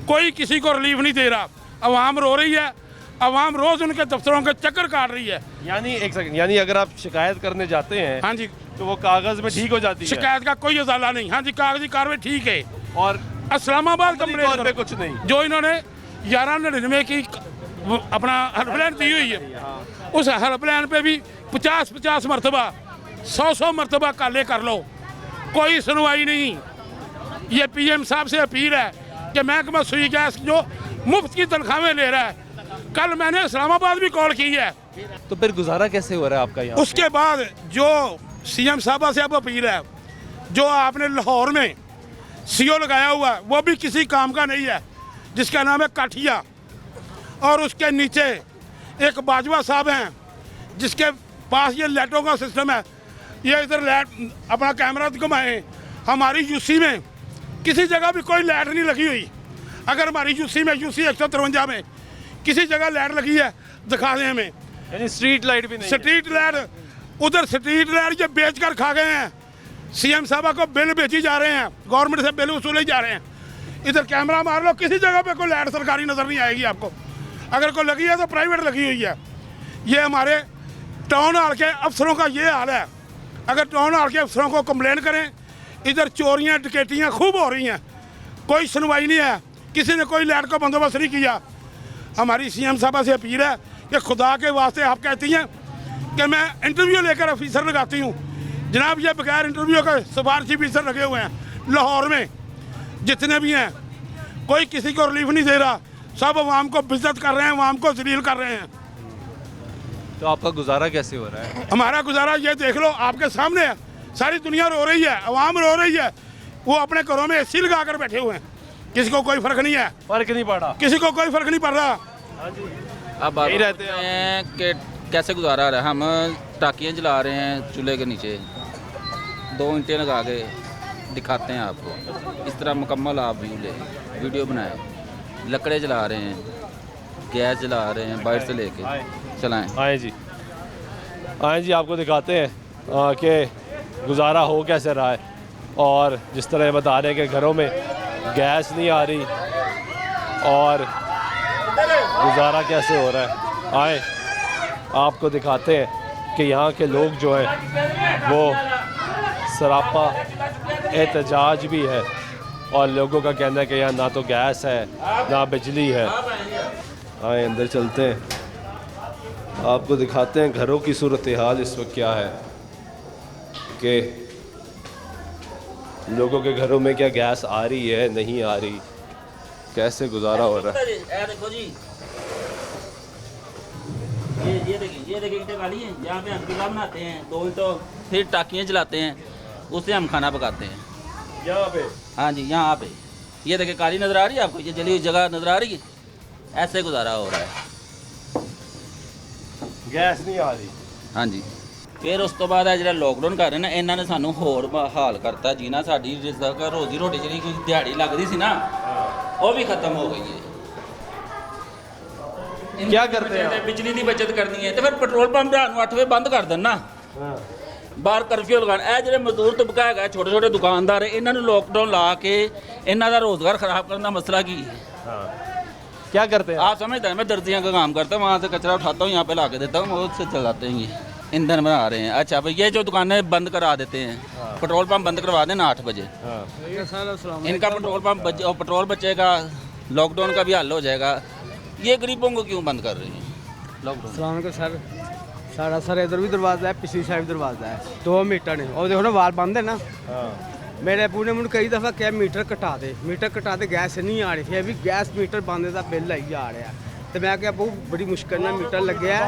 [SPEAKER 5] कोई किसी को रिलीफ नहीं दे रहा। आवाम रो रही है, आवाम रोज़ उनके दफ्तरों के चक्कर काट रही है।
[SPEAKER 1] यानी एक सेकंड, यानी अगर आप शिकायत करने जाते हैं,
[SPEAKER 5] हाँ जी,
[SPEAKER 1] तो वो कागज़ में ठीक हो जाती है?
[SPEAKER 5] शिकायत का कोई अजाला नहीं। हाँ जी, कागजी कार्रवाई ठीक है।
[SPEAKER 1] और
[SPEAKER 5] इस्लामाबाद
[SPEAKER 1] कंप्लेंट पे कुछ नहीं?
[SPEAKER 5] जो इन्होंने 1199 की अपना हेल्पलाइन दी हुई है, उस हेल्पलाइन पे भी 50-50 मरतबा 100-100 मरतबा काले कर लो, कोई सुनवाई नहीं। ये पीएम साहब से अपील है कि महकमा सुई गैस जो मुफ्त की तनख्वाहें ले रहा है, कल मैंने इस्लामाबाद भी कॉल की है।
[SPEAKER 1] तो फिर गुजारा कैसे हो रहा है आपका यहाँ?
[SPEAKER 5] उसके बाद जो सीएम साहब से अब अपील है, जो आपने लाहौर में सीओ लगाया हुआ है वो भी किसी काम का नहीं है, जिसका नाम है काठिया, और उसके नीचे एक बाजवा साहब हैं जिसके पास ये लाइटों का सिस्टम है। ये इधर लाइट अपना कैमरा घुमाएं, हमारी यूसी में किसी जगह भी कोई लाइट नहीं लगी हुई। अगर हमारी यूसी में, यूसी 153 में किसी जगह लाइट लगी है दिखा दें हमें।
[SPEAKER 1] यानी स्ट्रीट लाइट भी नहीं?
[SPEAKER 5] स्ट्रीट लाइट, उधर स्ट्रीट लाइट ये बेच कर खा गए हैं। सीएम साहब को बिल बेची जा रहे हैं, गवर्नमेंट से बिल वसूले जा रहे हैं। इधर कैमरा मार लो, किसी जगह पे कोई लाइट सरकारी नज़र नहीं आएगी आपको। अगर कोई लगी है तो प्राइवेट लगी हुई है। ये हमारे टाउन हॉल के अफसरों का ये हाल है। अगर टाउन हॉल के अफसरों को कंप्लेन करें, इधर चोरियां डकैतियां खूब हो रही हैं, कोई सुनवाई नहीं है, किसी ने कोई लाइट का बंदोबस्त नहीं किया। हमारी सीएम साहब से अपील है कि खुदा के वास्ते, आप कहती हैं कि मैं इंटरव्यू लेकर ऑफिसर लगाती हूँ, जनाब ये बगैर इंटरव्यू के सिफारशी ऑफिसर लगे हुए हैं लाहौर में, जितने भी हैं, कोई किसी को रिलीफ नहीं दे रहा। सब आवाम को बेइज्जत कर रहे हैं, आवाम को जलील कर रहे हैं।
[SPEAKER 1] तो आपका गुजारा कैसे हो रहा है?
[SPEAKER 5] हमारा गुजारा ये देख लो, आपके सामने है, सारी दुनिया रो रही है, आवाम रो रही है। वो अपने घरों में एसी लगा कर बैठे हुए हैं, किसी को कोई फर्क नहीं है।
[SPEAKER 1] फर्क नहीं पड़ रहा?
[SPEAKER 5] किसी को कोई फर्क नहीं पड़ रहा।
[SPEAKER 14] अब बात रहते हैं कि कैसे गुजारा हो रहा है। हम टाकियाँ जला रहे हैं चूल्हे के नीचे, 2 ईंटें लगा के दिखाते हैं आपको। इस तरह मुकम्मल आप वीडियो बनाए, लकड़े जला रहे हैं, गैस जला रहे हैं, बाहर से लेके चलाएं।
[SPEAKER 1] आए जी, आए जी, आपको दिखाते हैं कि गुजारा हो कैसे रहा है। और जिस तरह बता रहे हैं कि घरों में गैस नहीं आ रही और गुजारा कैसे हो रहा है। आए आपको दिखाते हैं कि यहाँ के लोग जो हैं वो सरापा एहतजाज भी है, और लोगों का कहना है कि यहाँ ना तो गैस है ना बिजली है। आए अंदर चलते हैं, आपको दिखाते हैं घरों की सूरत हाल इस वक्त क्या है, कि लोगों के घरों में क्या गैस आ रही है, नहीं आ रही, कैसे गुजारा हो रहा है।
[SPEAKER 14] देखो जी, ये देखिए ईंटें काली हैं, यहाँ पे हम चूल्हा बनाते हैं, 2 ईंटों, फिर टाकियाँ जलाते हैं, उससे हम खाना पकाते हैं
[SPEAKER 1] यहाँ पे।
[SPEAKER 14] हाँ जी, यहाँ पे ये देखिए काली नज़र आ रही है आपको, ये जली हुई जगह नज़र आ रही है। ऐसे गुजारा हो रहा है,
[SPEAKER 1] गैस नहीं आ रही।
[SPEAKER 14] हाँ जी। ਫਿਰ ਉਸ ਤੋਂ ਬਾਅਦ ਆ ਜਿਹੜਾ ਲੋਕਡਾਊਨ ਕਰ ਰਹੇ ਨੇ ਇਹਨਾਂ ਨੇ ਸਾਨੂੰ ਹੋਰ ਹਾਲ ਕਰਤਾ ਜੀਣਾ। ਸਾਡੀ ਜਿਸ ਤਰ੍ਹਾਂ ਰੋਜ਼ੀ ਰੋਟੀ ਜਿਹੜੀ ਕੋਈ ਦਿਹਾੜੀ ਲੱਗਦੀ ਸੀ ਨਾ ਉਹ ਵੀ ਖਤਮ ਹੋ ਗਈ ਹੈ।
[SPEAKER 1] क्या करते हैं?
[SPEAKER 14] ਬਿਜਲੀ ਦੀ ਬਚਤ ਕਰਨੀ ਹੈ ਤੇ ਫਿਰ ਪੈਟਰੋਲ ਪੰਪ ਰਾਤ ਨੂੰ 8 ਵਜੇ ਬੰਦ ਕਰ ਦੇਣ ਨਾ। ਬਾਹਰ ਕਰਫਿਊ ਲਗਾਉਣ। ਇਹ ਜਿਹੜੇ ਮਜ਼ਦੂਰ ਤਬਕਾ ਹੈਗਾ ਛੋਟੇ ਛੋਟੇ ਦੁਕਾਨਦਾਰ ਇਹਨਾਂ ਨੂੰ ਲੋਕਡਾਊਨ ਲਾ ਕੇ ਇਹਨਾਂ ਦਾ रोजगार खराब करने का मसला की है।
[SPEAKER 1] क्या करते हैं?
[SPEAKER 14] आप समझते हैं मैं दर्जियाँ का काम करता हूँ, वहाँ से कचरा उठाता हूँ, यहाँ पे ला के देता हूँ, उससे चलाते हैं ये ईंधन बना रहे हैं। अच्छा भाई ये जो दुकानें बंद करा देते हैं, पेट्रोल पंप बंद करवा देना 8 बजे, इनका पेट्रोल बचेगा, लॉकडाउन का भी हल हो जाएगा। ये गरीबों को क्यों बंद कर रही है लॉकडाउन?
[SPEAKER 6] सर सारा सर इधर भी दरवाजा है, पिछली साइड दरवाजा है, 2 मीटर ने और देखो ना वाल बंद है ना। मेरे अबू ने मुझे कई दफ़ा क्या मीटर कटा दे गैस नहीं आ रही थी, अभी गैस मीटर बंद का बिल आई आ रहा है। तो मैं क्या बहुत बड़ी मुश्किल में मीटर लगे है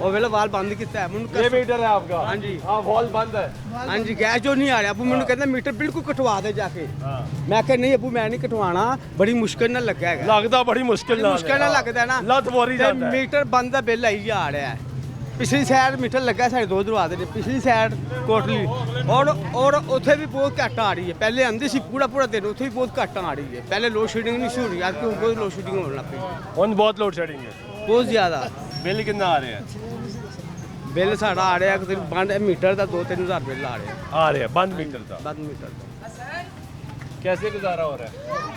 [SPEAKER 6] और वेला वाल बंद किया है।
[SPEAKER 1] ये मीटर है आपका?
[SPEAKER 6] हाँ जी,
[SPEAKER 1] हाँ वॉल बंद है।
[SPEAKER 6] हाँ जी, गैस जो नहीं आ रहा। अबू मैंने कहता मीटर बिल्कुल कटवा दे जाके। मैं क्या नहीं अबू मैं नहीं कटवाना, बड़ी मुश्किल ना लगा है।
[SPEAKER 1] लगता बड़ी मुश्किल ना
[SPEAKER 6] लगता है ना,
[SPEAKER 1] लत बोरी जाता है।
[SPEAKER 6] मीटर बंद का बिल आई आ रहा है। पिछली साइड मीटर लगा साढ़े 2 दरवाजे ने, पिछली साइड कोटली और उथे भी बहुत घट आ रही है। पहले आंदी सी पूरा दिन, उथे भी बहुत घट आ रही है। पहले लोड शेडिंग नहीं हो रही, आज क्यों बहुत लोड शेडिंग होने लग पई।
[SPEAKER 1] उन बहुत लोड शेडिंग है,
[SPEAKER 6] बहुत ज़्यादा।
[SPEAKER 1] बिल कितना आ रहे हैं?
[SPEAKER 6] बिल साढ़ा आ रहा है बंद मीटर का 2-3 हज़ार बिल आ रहे हैं
[SPEAKER 1] बंद मीटर का।
[SPEAKER 6] बंद मीटर
[SPEAKER 1] कैसे गुजारा हो रहा है?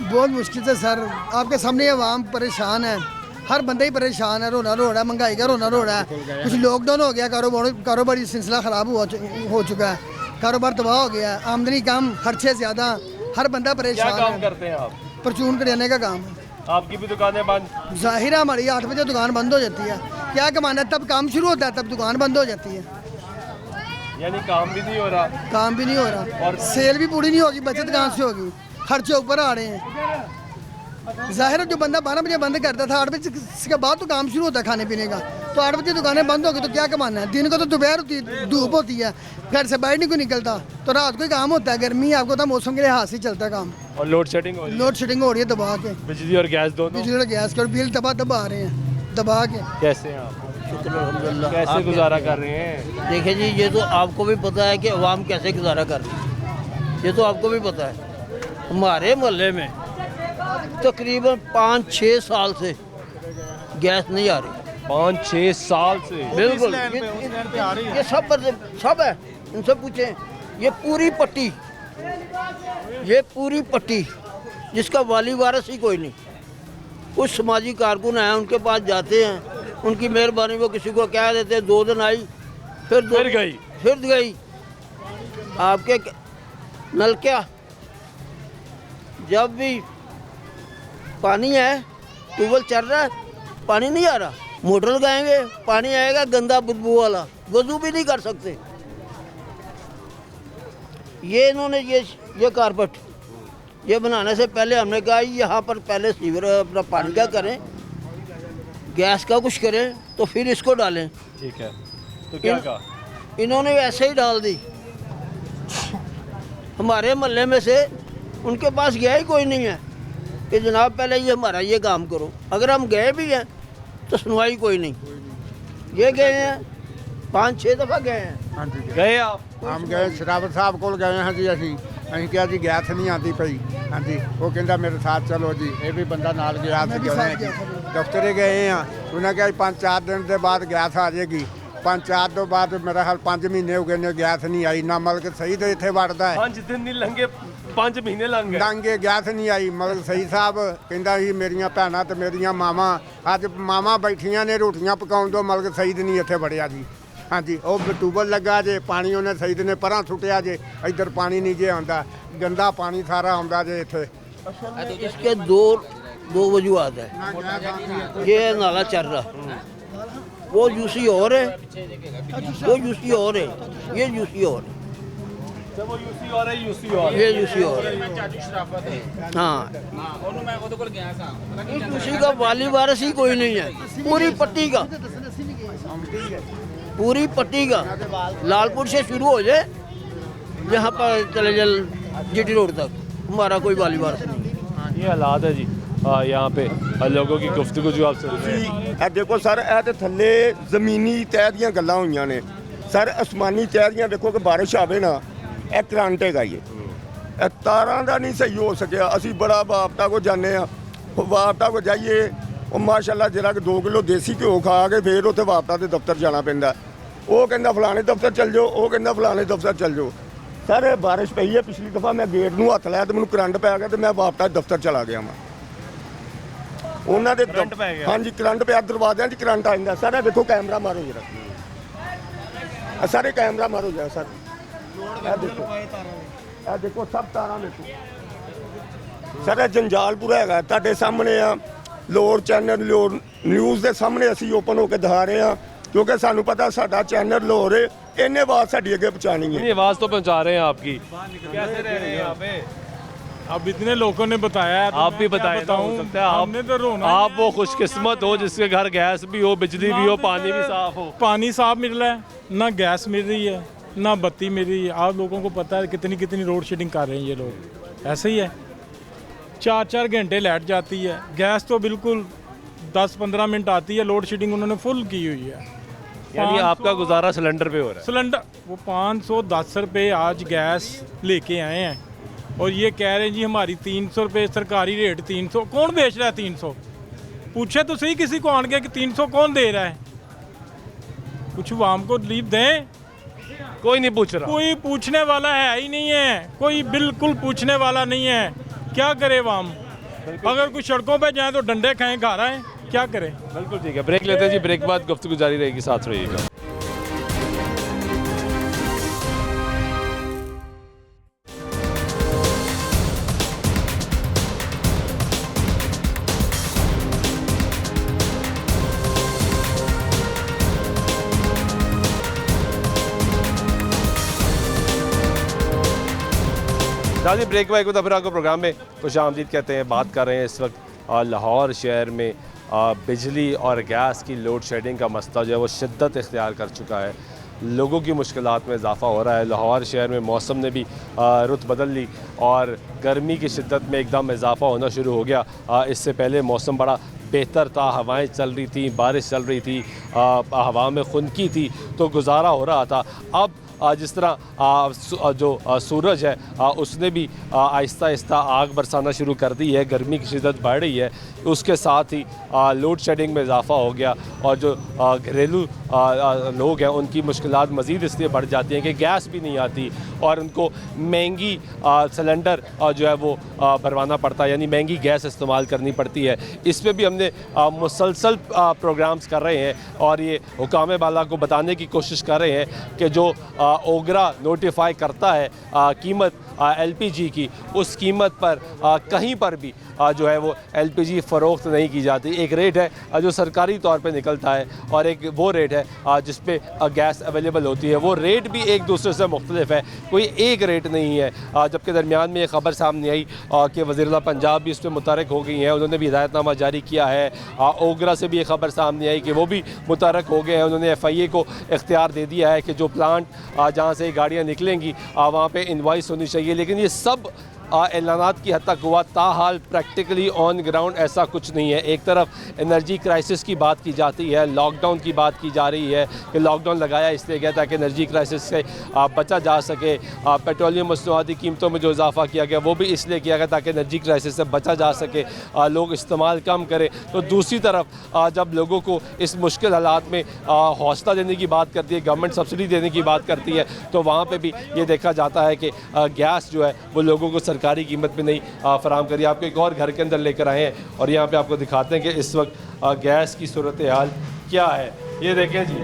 [SPEAKER 3] बहुत मुश्किल से सर, आपके सामने आवाम परेशान है, हर बंदा ही परेशान है, रोना रो रहा है, महंगाई का रोना रो रहा है। कुछ लॉकडाउन हो गया, कारोबारी सिलसिला ख़राब हो चुका है, कारोबार तबाह हो गया है, आमदनी कम, खर्चे ज़्यादा, हर बंदा परेशान है।
[SPEAKER 1] क्या काम करते हैं आप?
[SPEAKER 3] परचून करियाने का काम है।
[SPEAKER 1] आपकी भी दुकानें बंद?
[SPEAKER 3] जाहिर है, हमारी 8 बजे दुकान बंद हो जाती है। क्या कमाना है, तब काम शुरू होता है, तब दुकान बंद हो जाती है।
[SPEAKER 1] यानी काम भी नहीं हो रहा?
[SPEAKER 3] काम भी नहीं हो रहा और सेल भी पूरी नहीं होगी, बचत कहाँ से होगी, खर्चे ऊपर आ रहे हैं। जाहिर है जो बंदा 12 बजे बंद करता था, 8 बजे के बाद तो काम शुरू होता है खाने पीने का, तो 8 बजे दुकानें बंद होगी तो क्या कमाना है। दिन को तो दोपहर होती है, धूप होती है, घर से बाहर नहीं कोई निकलता, तो रात को ही काम होता है। गर्मी आपको तो मौसम के लिहाज से चलता है काम।
[SPEAKER 1] और लोड शेडिंग हो रही
[SPEAKER 3] है दबा के,
[SPEAKER 1] बिजली और गैस दोनों?
[SPEAKER 3] बिजली और गैस के, और बिल दबा आ रहे हैं दबा के।
[SPEAKER 1] कैसे हैं आप? कैसे गुजारा कर रहे हैं?
[SPEAKER 15] देखिए जी, ये तो आपको भी पता है कि अवाम कैसे गुजारा कर रही है, ये तो आपको भी पता है। हमारे मोहल्ले में तकरीबन 5-6 साल से गैस नहीं आ रही।
[SPEAKER 1] 5-6 साल से?
[SPEAKER 15] बिल्कुल, ये सब है, इनसे पूछें। ये पूरी पट्टी जिसका वाली वारिस ही कोई नहीं, कुछ समाजी कारकुन हैं, उनके पास जाते हैं, उनकी मेहरबानी वो किसी को कह देते हैं, 2 दिन आई फिर गई। आपके नल क्या, जब भी पानी है, ट्यूबवेल चल रहा है, पानी नहीं आ रहा, मोटर लगाएंगे, पानी आएगा गंदा बदबू वाला, वजू भी नहीं कर सकते। ये इन्होंने ये कारपेट ये बनाने से पहले हमने कहा यहाँ पर पहले सीवर अपना पानी का करें, गैस का कुछ करें, तो फिर इसको डालें।
[SPEAKER 1] ठीक है, तो क्या कहा?
[SPEAKER 15] इन्होंने ऐसे ही डाल दी। हमारे मोहल्ले में से उनके पास गया ही कोई नहीं है कि जनाब पहले ये हमारा ये काम करो। अगर हम गए भी हैं तो सुनवाई कोई नहीं। ये गए हैं 5-6 दफ़ा गए हैं।
[SPEAKER 1] हाँ जी, गए आप?
[SPEAKER 16] हम गए शरावत साहब को गए हैं जी, ਅਸੀਂ ਕਿਹਾ ਜੀ ਗੈਸ ਨਹੀਂ ਆਉਂਦੀ ਪਈ। ਹਾਂਜੀ, ਉਹ ਕਹਿੰਦਾ ਮੇਰੇ ਸਾਥ ਚਲੋ ਜੀ, ਇਹ ਵੀ ਬੰਦਾ ਨਾਲ ਗਿਆ ਸੀ। ਦਫ਼ਤਰੇ ਗਏ ਆ, ਉਹਨਾਂ ਕਿਹਾ 5-4 ਦਿਨ ਦੇ ਬਾਅਦ ਗੈਸ ਆ ਜਾਏਗੀ। 5-4 ਤੋਂ ਬਾਅਦ ਮੇਰਾ ਹਾਲ 5 ਮਹੀਨੇ ਹੋ ਗਏ ਨੇ, ਗੈਸ ਨਹੀਂ ਆਈ ਨਾ। ਮਲਕ ਸਹੀ ਤੇ ਇੱਥੇ ਵੜਦਾ ਹੈ,
[SPEAKER 1] 5 ਦਿਨ ਨਹੀਂ ਲੰਘੇ, 5 ਮਹੀਨੇ ਲੰਘੇ
[SPEAKER 16] ਗੈਸ ਨਹੀਂ ਆਈ। ਮਲਕ ਸਹੀ ਸਾਹਿਬ ਕਹਿੰਦਾ ਸੀ ਮੇਰੀਆਂ ਭੈਣਾਂ ਤੇ ਮੇਰੀਆਂ ਮਾਵਾਂ, ਅੱਜ ਮਾਵਾਂ ਬੈਠੀਆਂ ਨੇ ਰੋਟੀਆਂ ਪਕਾਉਣ ਤੋਂ, ਮਲਕ ਸਹੀ ਨਹੀਂ ਇੱਥੇ ਵੜਿਆ ਜੀ। ਹਾਂਜੀ, ਉਹ ਟਿਊਬਲ ਲੱਗਾ ਜੇ, ਪਾਣੀ ਉਹਨੇ ਸਹੀ ਨੇ ਪਰਾਂ ਸੁੱਟਿਆ ਜੇ, ਇੱਧਰ ਪਾਣੀ ਨਹੀਂ ਜੇ ਆਉਂਦਾ, ਗੰਦਾ ਪਾਣੀ ਸਾਰਾ ਆਉਂਦਾ ਜੇ ਇੱਥੇ।
[SPEAKER 15] इसके दो वजूहत है। ये नाला चल रहा, वो यूसी और है, वो यूसी और है, ये यूसी और है,
[SPEAKER 1] वो यूसी और है,
[SPEAKER 15] ये यूसी और है। हाँ, यूसी का वाली वारिस ही कोई नहीं है। पूरी पट्टी का लालपुर से शुरू हो जाए, यहाँ पर चले जाए जीटी रोड तक, हमारा कोई वाली वारिस नहीं।
[SPEAKER 1] ये हालात है जी यहाँ पे लोगों की गुफ्तगू जो आप सुन रहे हैं।
[SPEAKER 8] ਇਹ ਦੇਖੋ ਸਰ, ਇਹ ਤੇ ਥੱਲੇ ਜ਼ਮੀਨੀ ਤਹਿ ਦੀਆਂ ਗੱਲਾਂ ਹੋਈਆਂ ਨੇ। ਸਰ ਅਸਮਾਨੀ ਚਿਹਰੀਆਂ ਦੇਖੋ ਕਿ ਬਾਰਿਸ਼ ਆਵੇ ਨਾ ਇਹ ਕਰੰਟ ਹੈਗਾ ਜੀ ਇਹ ਤਾਰਾਂ ਦਾ ਨਹੀਂ ਸਹੀ ਹੋ ਸਕਿਆ। ਅਸੀਂ ਬੜਾ ਵਾਪਤਾ ਕੋ ਜਾਂਦੇ ਆ ਵਾਪਤਾ ਕੋ ਜਾਈਏ ਉਹ ਮਾਸ਼ਾਅੱਲਾ ਜਿਹੜਾ ਕਿ 2 ਕਿਲੋ ਦੇਸੀ ਘਿਓ ਖਾ ਕੇ ਫਿਰ ਉੱਥੇ ਵਾਪਤਾ ਦੇ ਦਫ਼ਤਰ ਜਾਣਾ ਪੈਂਦਾ। ਉਹ ਕਹਿੰਦਾ ਫਲਾਣੇ ਦਫ਼ਤਰ ਚੱਲ ਜਾਓ, ਉਹ ਕਹਿੰਦਾ ਫਲਾਣੇ ਦਫ਼ਤਰ ਚੱਲ ਜਾਓ। ਸਰ ਬਾਰਿਸ਼ ਪਈ ਹੈ ਪਿਛਲੀ ਦਫਾ ਮੈਂ ਗੇਟ ਨੂੰ ਹੱਥ ਲਾਇਆ ਤੇ ਮੈਨੂੰ ਕਰੰਟ ਪੈ ਗਿਆ ਤੇ ਮੈਂ ਵਾਪਤਾ ਦਫ਼ਤਰ ਚਲਾ ਗਿਆ ਮੈਂ ਉਹਨਾਂ ਦੇ
[SPEAKER 1] ਕਰੰਟ ਪੈ ਗਿਆ।
[SPEAKER 8] ਹਾਂਜੀ ਕਰੰਟ ਪਿਆ ਦਰਵਾਜ਼ਿਆਂ 'ਚ ਕਰੰਟ ਆ ਜਾਂਦਾ। ਸਰ ਇਹ ਦੇਖੋ ਕੈਮਰਾ ਮਾਰੋ ਜਰਾ ਸਾਰੇ ਕੈਮਰਾ ਮਾਰੋ ਜਰਾ ਸਰ ਇਹ ਦੇਖੋ ਸਭ ਤਾਰਾਂ ਦੇਖੋ ਸਰ ਇਹ ਜੰਜਾਲ ਪੂਰਾ ਹੈਗਾ ਤੁਹਾਡੇ ਸਾਹਮਣੇ ਆ। ਲੋਰ ਚੈਨਲ ਲੋਰ ਨਿਊਜ਼ ਦੇ ਸਾਹਮਣੇ ਅਸੀਂ ਓਪਨ ਹੋ ਕੇ ਦਿਖਾ ਰਹੇ ਹਾਂ क्योंकि सानू पता साडा चैनल लाहौर है इन्हें आवाज़ साडी अगे पहुँचानी है।
[SPEAKER 1] नहीं आवाज़ तो पहुँचा रहे हैं आपकी। कैसे रह रहे हैं यहाँ पे?
[SPEAKER 17] अब इतने लोगों ने बताया है,
[SPEAKER 1] आप भी बताएं ना, हो सकता है
[SPEAKER 17] हमने तो रोना
[SPEAKER 1] आप वो खुशकिस्मत हो जिसके घर गैस भी हो, बिजली भी हो, पानी भी साफ हो।
[SPEAKER 17] पानी साफ मिल रहा है, ना गैस मिल रही है, ना बत्ती मिल रही है। आप लोगों को पता है कितनी कितनी रोड शेडिंग कर रहे हैं ये लोग। ऐसे ही है 4-4 घंटे लाइट जाती है, गैस तो बिल्कुल 10-15 मिनट आती है। लोड शेडिंग उन्होंने फुल की हुई है।
[SPEAKER 1] यानी आपका गुजारा सिलेंडर पे हो रहा है।
[SPEAKER 17] सिलेंडर वो 510 रुपये आज गैस लेके आए हैं और ये कह रहे हैं जी हमारी 300 रुपये सरकारी रेट 300। कौन बेच रहा है 300? पूछे तो सही किसी को आन के कि 300 कौन दे रहा है? कुछ आवाम को रिलीफ दें।
[SPEAKER 1] कोई नहीं पूछ रहा,
[SPEAKER 17] कोई पूछने वाला है ही नहीं है, कोई बिल्कुल पूछने वाला नहीं है। क्या करे आवाम? अगर कुछ सड़कों पे जाए तो डंडे खाएं, घर आए, क्या करें?
[SPEAKER 1] बिल्कुल ठीक है, ब्रेक लेते हैं जी। ब्रेक बाद गुफ्तगू जारी रहेगी, साथ रहिएगा। दादी ब्रेक वाइक फिर आपको प्रोग्राम में खुश आमदीद कहते हैं। बात कर रहे हैं इस वक्त लाहौर शहर में बिजली और गैस की लोड शेडिंग का मसला जो है वो शिद्दत इख्तियार कर चुका है। लोगों की मुश्किलात में इजाफ़ा हो रहा है। लाहौर शहर में मौसम ने भी रुत बदल ली और गर्मी की शिद्दत में एकदम इजाफ़ा होना शुरू हो गया। इससे पहले मौसम बड़ा बेहतर था, हवाएं चल रही थी, बारिश चल रही थी, हवा में खुनकी थी, तो गुजारा हो रहा था। अब जिस तरह जो सूरज है उसने भी आहिस्ता आहिस्ता आग बरसाना शुरू कर दी है, गर्मी की शिद्दत बढ़ रही है, उसके साथ ही लोड शेडिंग में इजाफ़ा हो गया और जो घरेलू लोग हैं उनकी मुश्किलात मज़ीद इसलिए बढ़ जाती हैं कि गैस भी नहीं आती और उनको महंगी सिलेंडर जो है वो भरवाना पड़ता है, यानी महंगी गैस इस्तेमाल करनी पड़ती है। इस पर भी हमने मुसलसल प्रोग्राम्स कर रहे हैं और ये हुकाम बाला को बताने की कोशिश कर रहे हैं कि जो ओगरा नोटिफाई करता है कीमत LPG की, उस कीमत पर कहीं पर भी जो है वो LPG फ़रोख्त नहीं की जाती। एक रेट है जो सरकारी तौर पे निकलता है और एक वो रेट है जिस पे गैस अवेलेबल होती है। वो रेट भी एक दूसरे से मुख्तलिफ है, कोई एक रेट नहीं है। जबकि दरमियान में एक ख़बर सामने आई कि वज़ीर पंजाब भी इस पर मुतरक हो गई हैं, उन्होंने भी हिदायतनामा जारी किया है। ओगरा से भी एक ख़बर सामने आई कि वो भी मुतरक हो गए हैं, उन्होंने FIA को इख्तियार दे दिया है कि जो प्लांट जहाँ से गाड़ियाँ निकलेंगी वहाँ पर इन्वाइस होनी चाहिए। लेकिन ये सब ऐलानात की हद तक हुआ, ताहाल प्रैक्टिकली ऑन ग्राउंड ऐसा कुछ नहीं है। एक तरफ एनर्जी क्राइसिस की बात की जाती है, लॉकडाउन की बात की जा रही है कि लॉकडाउन लगाया इसलिए गया ताकि एनर्जी क्राइसिस से बचा जा सके। पेट्रोलियम मसनूआती कीमतों में जो इजाफा किया गया वो भी इसलिए किया गया ताकि एनर्जी क्राइसिस से बचा जा सके, लोग इस्तेमाल कम करें। तो दूसरी तरफ जब लोगों को इस मुश्किल हालात में हौसला देने की बात करती है, गवर्नमेंट सब्सिडी देने की बात करती है, तो वहाँ पर भी ये देखा जाता है कि गैस जो है वो लोगों को सरकारी कीमत पे नहीं फराम करी। आपको एक और घर के अंदर लेकर आए हैं और यहाँ पे आपको दिखाते हैं कि इस वक्त गैस की सूरत हाल क्या है। ये देखें जी,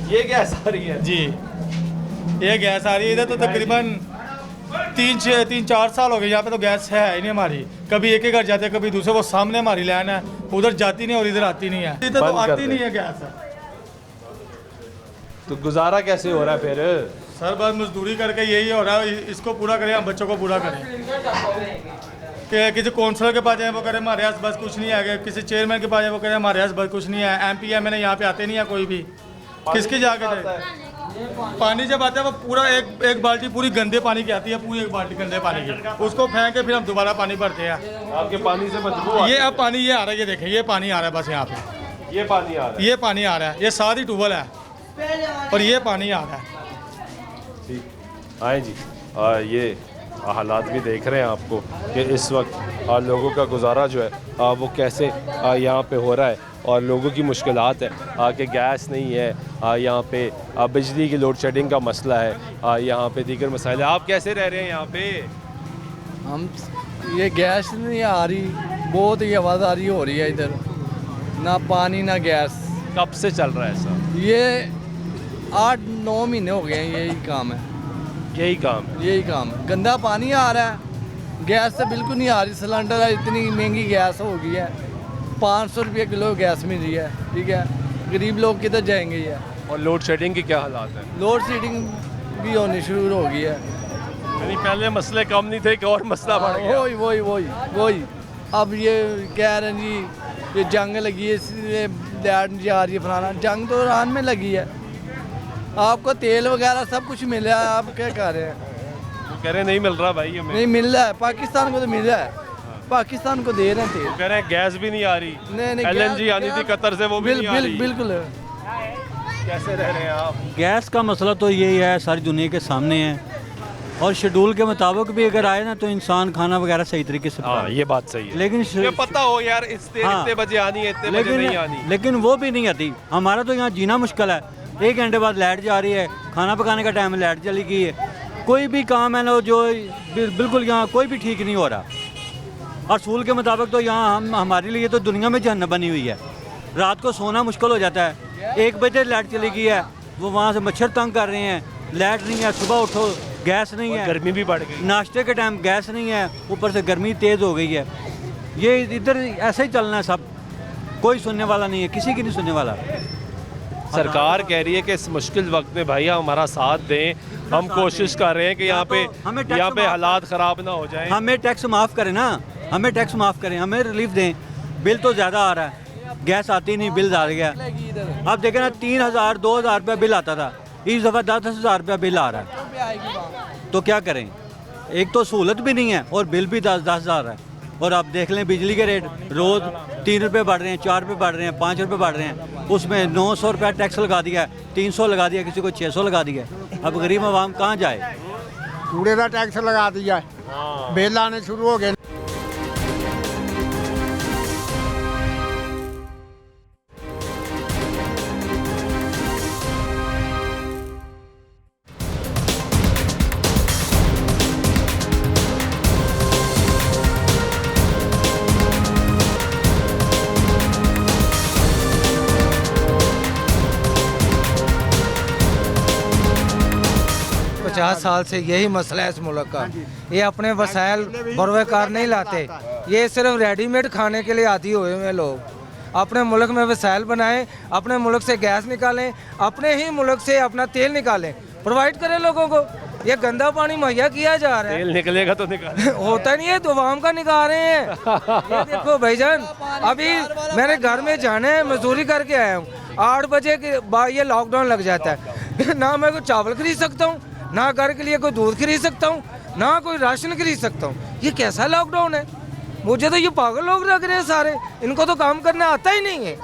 [SPEAKER 1] ये गैस आ रही है
[SPEAKER 17] जी, ये गैस आ रही है। इधर तो तकरीबन 3-4 साल हो गए यहाँ पे तो गैस है ही नहीं हमारी। कभी एक घर जाते हैं, कभी दूसरे, वो सामने हमारी लाइन है, उधर जाती नहीं और इधर आती नहीं है। इधर तो आती नहीं है गैस।
[SPEAKER 1] तो गुजारा कैसे हो रहा है फिर?
[SPEAKER 17] सर बस मजदूरी करके यही हो रहा है, इसको पूरा करें, हम बच्चों को पूरा करें। कि किसी कौंसलर के पास जाए वो करे हमारे पास बस कुछ नहीं है, किसी चेयरमैन के पास जाए वो करे हमारे पास बस कुछ नहीं है, MP MLA यहाँ पे आते नहीं है कोई भी, किसकी जाके जाए। पानी जब आता है वो पूरा एक बाल्टी पूरी गंदे पानी की आती है, पूरी एक बाल्टी गंदे पानी की, उसको फेंक के फिर हम दोबारा पानी भरते हैं।
[SPEAKER 1] आपके पानी से बदबू
[SPEAKER 17] ये अब पानी ये आ रहा है, ये देखें ये पानी आ रहा है बस यहाँ पे,
[SPEAKER 1] ये पानी आ रहा है,
[SPEAKER 17] ये पानी आ रहा है, ये साथ ही ट्यूबवेल है, और ये पानी आ रहा है।
[SPEAKER 1] ठीक आए जी, ये हालात भी देख रहे हैं आपको कि इस वक्त लोगों का गुजारा जो है वो कैसे यहाँ पे हो रहा है, और लोगों की मुश्किलात है कि गैस नहीं है, यहाँ पे बिजली की लोड शेडिंग का मसला है, यहाँ पे दीगर मसाइल। आप कैसे रह रहे हैं यहाँ पे?
[SPEAKER 6] हम ये गैस नहीं आ रही, बहुत ही आवाज़ारी हो रही है इधर, ना पानी ना गैस।
[SPEAKER 1] कब से चल रहा है ऐसा?
[SPEAKER 6] ये 8-9 महीने हो गए हैं, यही काम है।
[SPEAKER 1] यही काम
[SPEAKER 6] गंदा पानी आ रहा है, गैस तो बिल्कुल नहीं आ रही। सिलेंडर इतनी महंगी गैस हो गई है, 500 रुपये किलो गैस मिल रही है, ठीक है। गरीब लोग किधर जाएंगे ये?
[SPEAKER 1] और लोड शेडिंग की क्या हालात है?
[SPEAKER 6] लोड शेडिंग भी होनी शुरू हो गई है।
[SPEAKER 1] यानी पहले मसले कम नहीं थे, एक और मसला बढ़ गया।
[SPEAKER 6] वही अब ये कह रहे हैं जी ये जंग लगी है इसलिए लाइट नहीं आ रही है, फलाना। जंग तो ईरान में लगी है, आपको तेल वगैरह सब कुछ मिल रहा है, आप क्या कर रहे हैं?
[SPEAKER 1] वो कह रहे हैं नहीं मिल रहा भाई हमें।
[SPEAKER 6] नहीं मिल रहा है, पाकिस्तान को तो मिल रहा है, पाकिस्तान को दे रहे थे।
[SPEAKER 1] कह रहे हैं गैस भी नहीं आ रही।
[SPEAKER 6] नहीं
[SPEAKER 1] LNG आनी थी कतर से, वो भी नहीं आ रही।
[SPEAKER 6] बिल्कुल।
[SPEAKER 1] कैसे रह रहे हैं आप?
[SPEAKER 18] गैस का मसला तो यही है, सारी दुनिया के सामने है, और शेड्यूल के मुताबिक भी अगर आए ना तो इंसान खाना वगैरह सही तरीके से
[SPEAKER 1] ये बात सही है।
[SPEAKER 18] लेकिन
[SPEAKER 1] पता हो यार इतने बजे आनी है, इतने बजे नहीं आनी,
[SPEAKER 18] लेकिन वो भी नहीं आती। हमारा तो यहाँ जीना मुश्किल है, 1 घंटे बाद लाइट जा रही है, खाना पकाने का टाइम लाइट चली गई है, कोई भी काम है ना जो बिल्कुल यहाँ कोई भी ठीक नहीं हो रहा। और असूल के मुताबिक तो यहाँ हमारे लिए तो दुनिया में जहन्नम बनी हुई है, रात को सोना मुश्किल हो जाता है। 1 बजे लाइट चली गई है, वो वहाँ से मच्छर तंग कर रहे हैं, लाइट नहीं है, सुबह उठो गैस नहीं है,
[SPEAKER 1] गर्मी भी बढ़ गई,
[SPEAKER 18] नाश्ते के टाइम गैस नहीं है, ऊपर से गर्मी तेज़ हो गई है। ये इधर ऐसे ही चलना है सब, कोई सुनने वाला नहीं है, किसी की नहीं सुनने वाला।
[SPEAKER 1] सरकार कह रही है कि इस मुश्किल वक्त में भाई हमारा साथ दें, हम कोशिश कर रहे हैं कि यहाँ पे हालात ख़राब ना हो जाएं।
[SPEAKER 18] हमें टैक्स माफ़ करें ना, हमें टैक्स माफ़ करें, हमें रिलीफ दें। बिल तो ज़्यादा आ रहा है, गैस आती नहीं, बिल आ गया। अब देखें ना 3,000-2,000 रुपये बिल आता था, इस दफ़ा 10,000 रुपया बिल आ रहा है, तो क्या करें? एक तो सहूलत भी नहीं है और बिल भी 10,000 है। और आप देख लें बिजली के रेट रोज़ 3 रुपये बढ़ रहे हैं, 4 रुपये बढ़ रहे हैं, 5 रुपये बढ़ रहे हैं, उसमें 900 रुपया टैक्स लगा दिया है, 300 लगा दिया, किसी को 600 लगा दिया। अब गरीब आवाम कहाँ जाए?
[SPEAKER 16] कूड़े का टैक्स लगा दिया है, बिल आने शुरू हो गए।
[SPEAKER 6] साल से यही मसला है इस मुल्क का। ये अपने वसाइल बरवेकार नहीं लाते, ये सिर्फ रेडीमेड खाने के लिए आदी हुए हैं लोग। अपने मुल्क में वसाइल बनाएं, अपने मुल्क से गैस निकालें, अपने ही मुल्क से अपना तेल निकालें, प्रोवाइड करें लोगों को। ये गंदा पानी मुहैया किया जा रहा है,
[SPEAKER 1] तेल निकलेगा तो निकाल
[SPEAKER 6] होता नहीं है, तो आवाम का निकाल रहे हैं। ये देखो भाईजान, अभी मेरे घर में जाना है, मजदूरी करके आया हूँ, 8 बजे के बाद ये लॉकडाउन लग जाता है। ना मैं कोई चावल खरीद सकता हूँ, ना घर के लिए कोई दूध खरीद सकता हूँ, ना कोई राशन खरीद सकता हूँ। ये कैसा लॉकडाउन है? मुझे तो ये पागल लोग लग रहे हैं सारे, इनको तो काम करना आता ही नहीं है।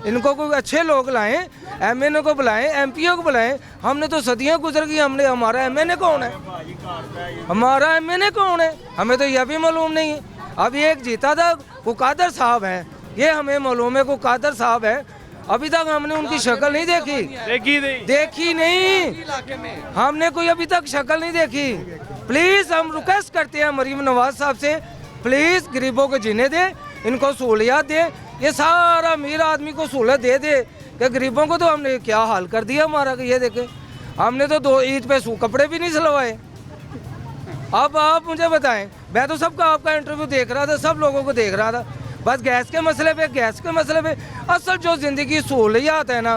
[SPEAKER 6] इनको कोई अच्छे लोग लाएं, MNA को बुलाएं, MPO को बुलाएं। हमने तो सदियां गुजर गई, हमने हमारा MNA कौन है? हमारा MNA कौन है? हमें तो यह भी मालूम नहीं है। अभी एक जीता था, वो कादर साहब हैं, ये हमें मालूम है, वो कादर साहब है। अभी तक हमने उनकी शक्ल नहीं देखी नहीं, हमने कोई अभी तक शक्ल नहीं देखी। प्लीज़ हम रिक्वेस्ट करते हैं मरीम नवाज साहब से, प्लीज़ गरीबों को जीने दे, इनको सहूलियात दे। ये सारा अमीर आदमी को सहूलत दे दे कि गरीबों को तो हमने क्या हाल कर दिया हमारा। ये देखे, हमने तो 2 ईद पे कपड़े भी नहीं सिलवाए। अब आप मुझे बताएं, मैं तो सबका आपका इंटरव्यू देख रहा था, सब लोगों को देख रहा था, बस गैस के मसले पे असल जो ज़िंदगी सहूलियात है ना,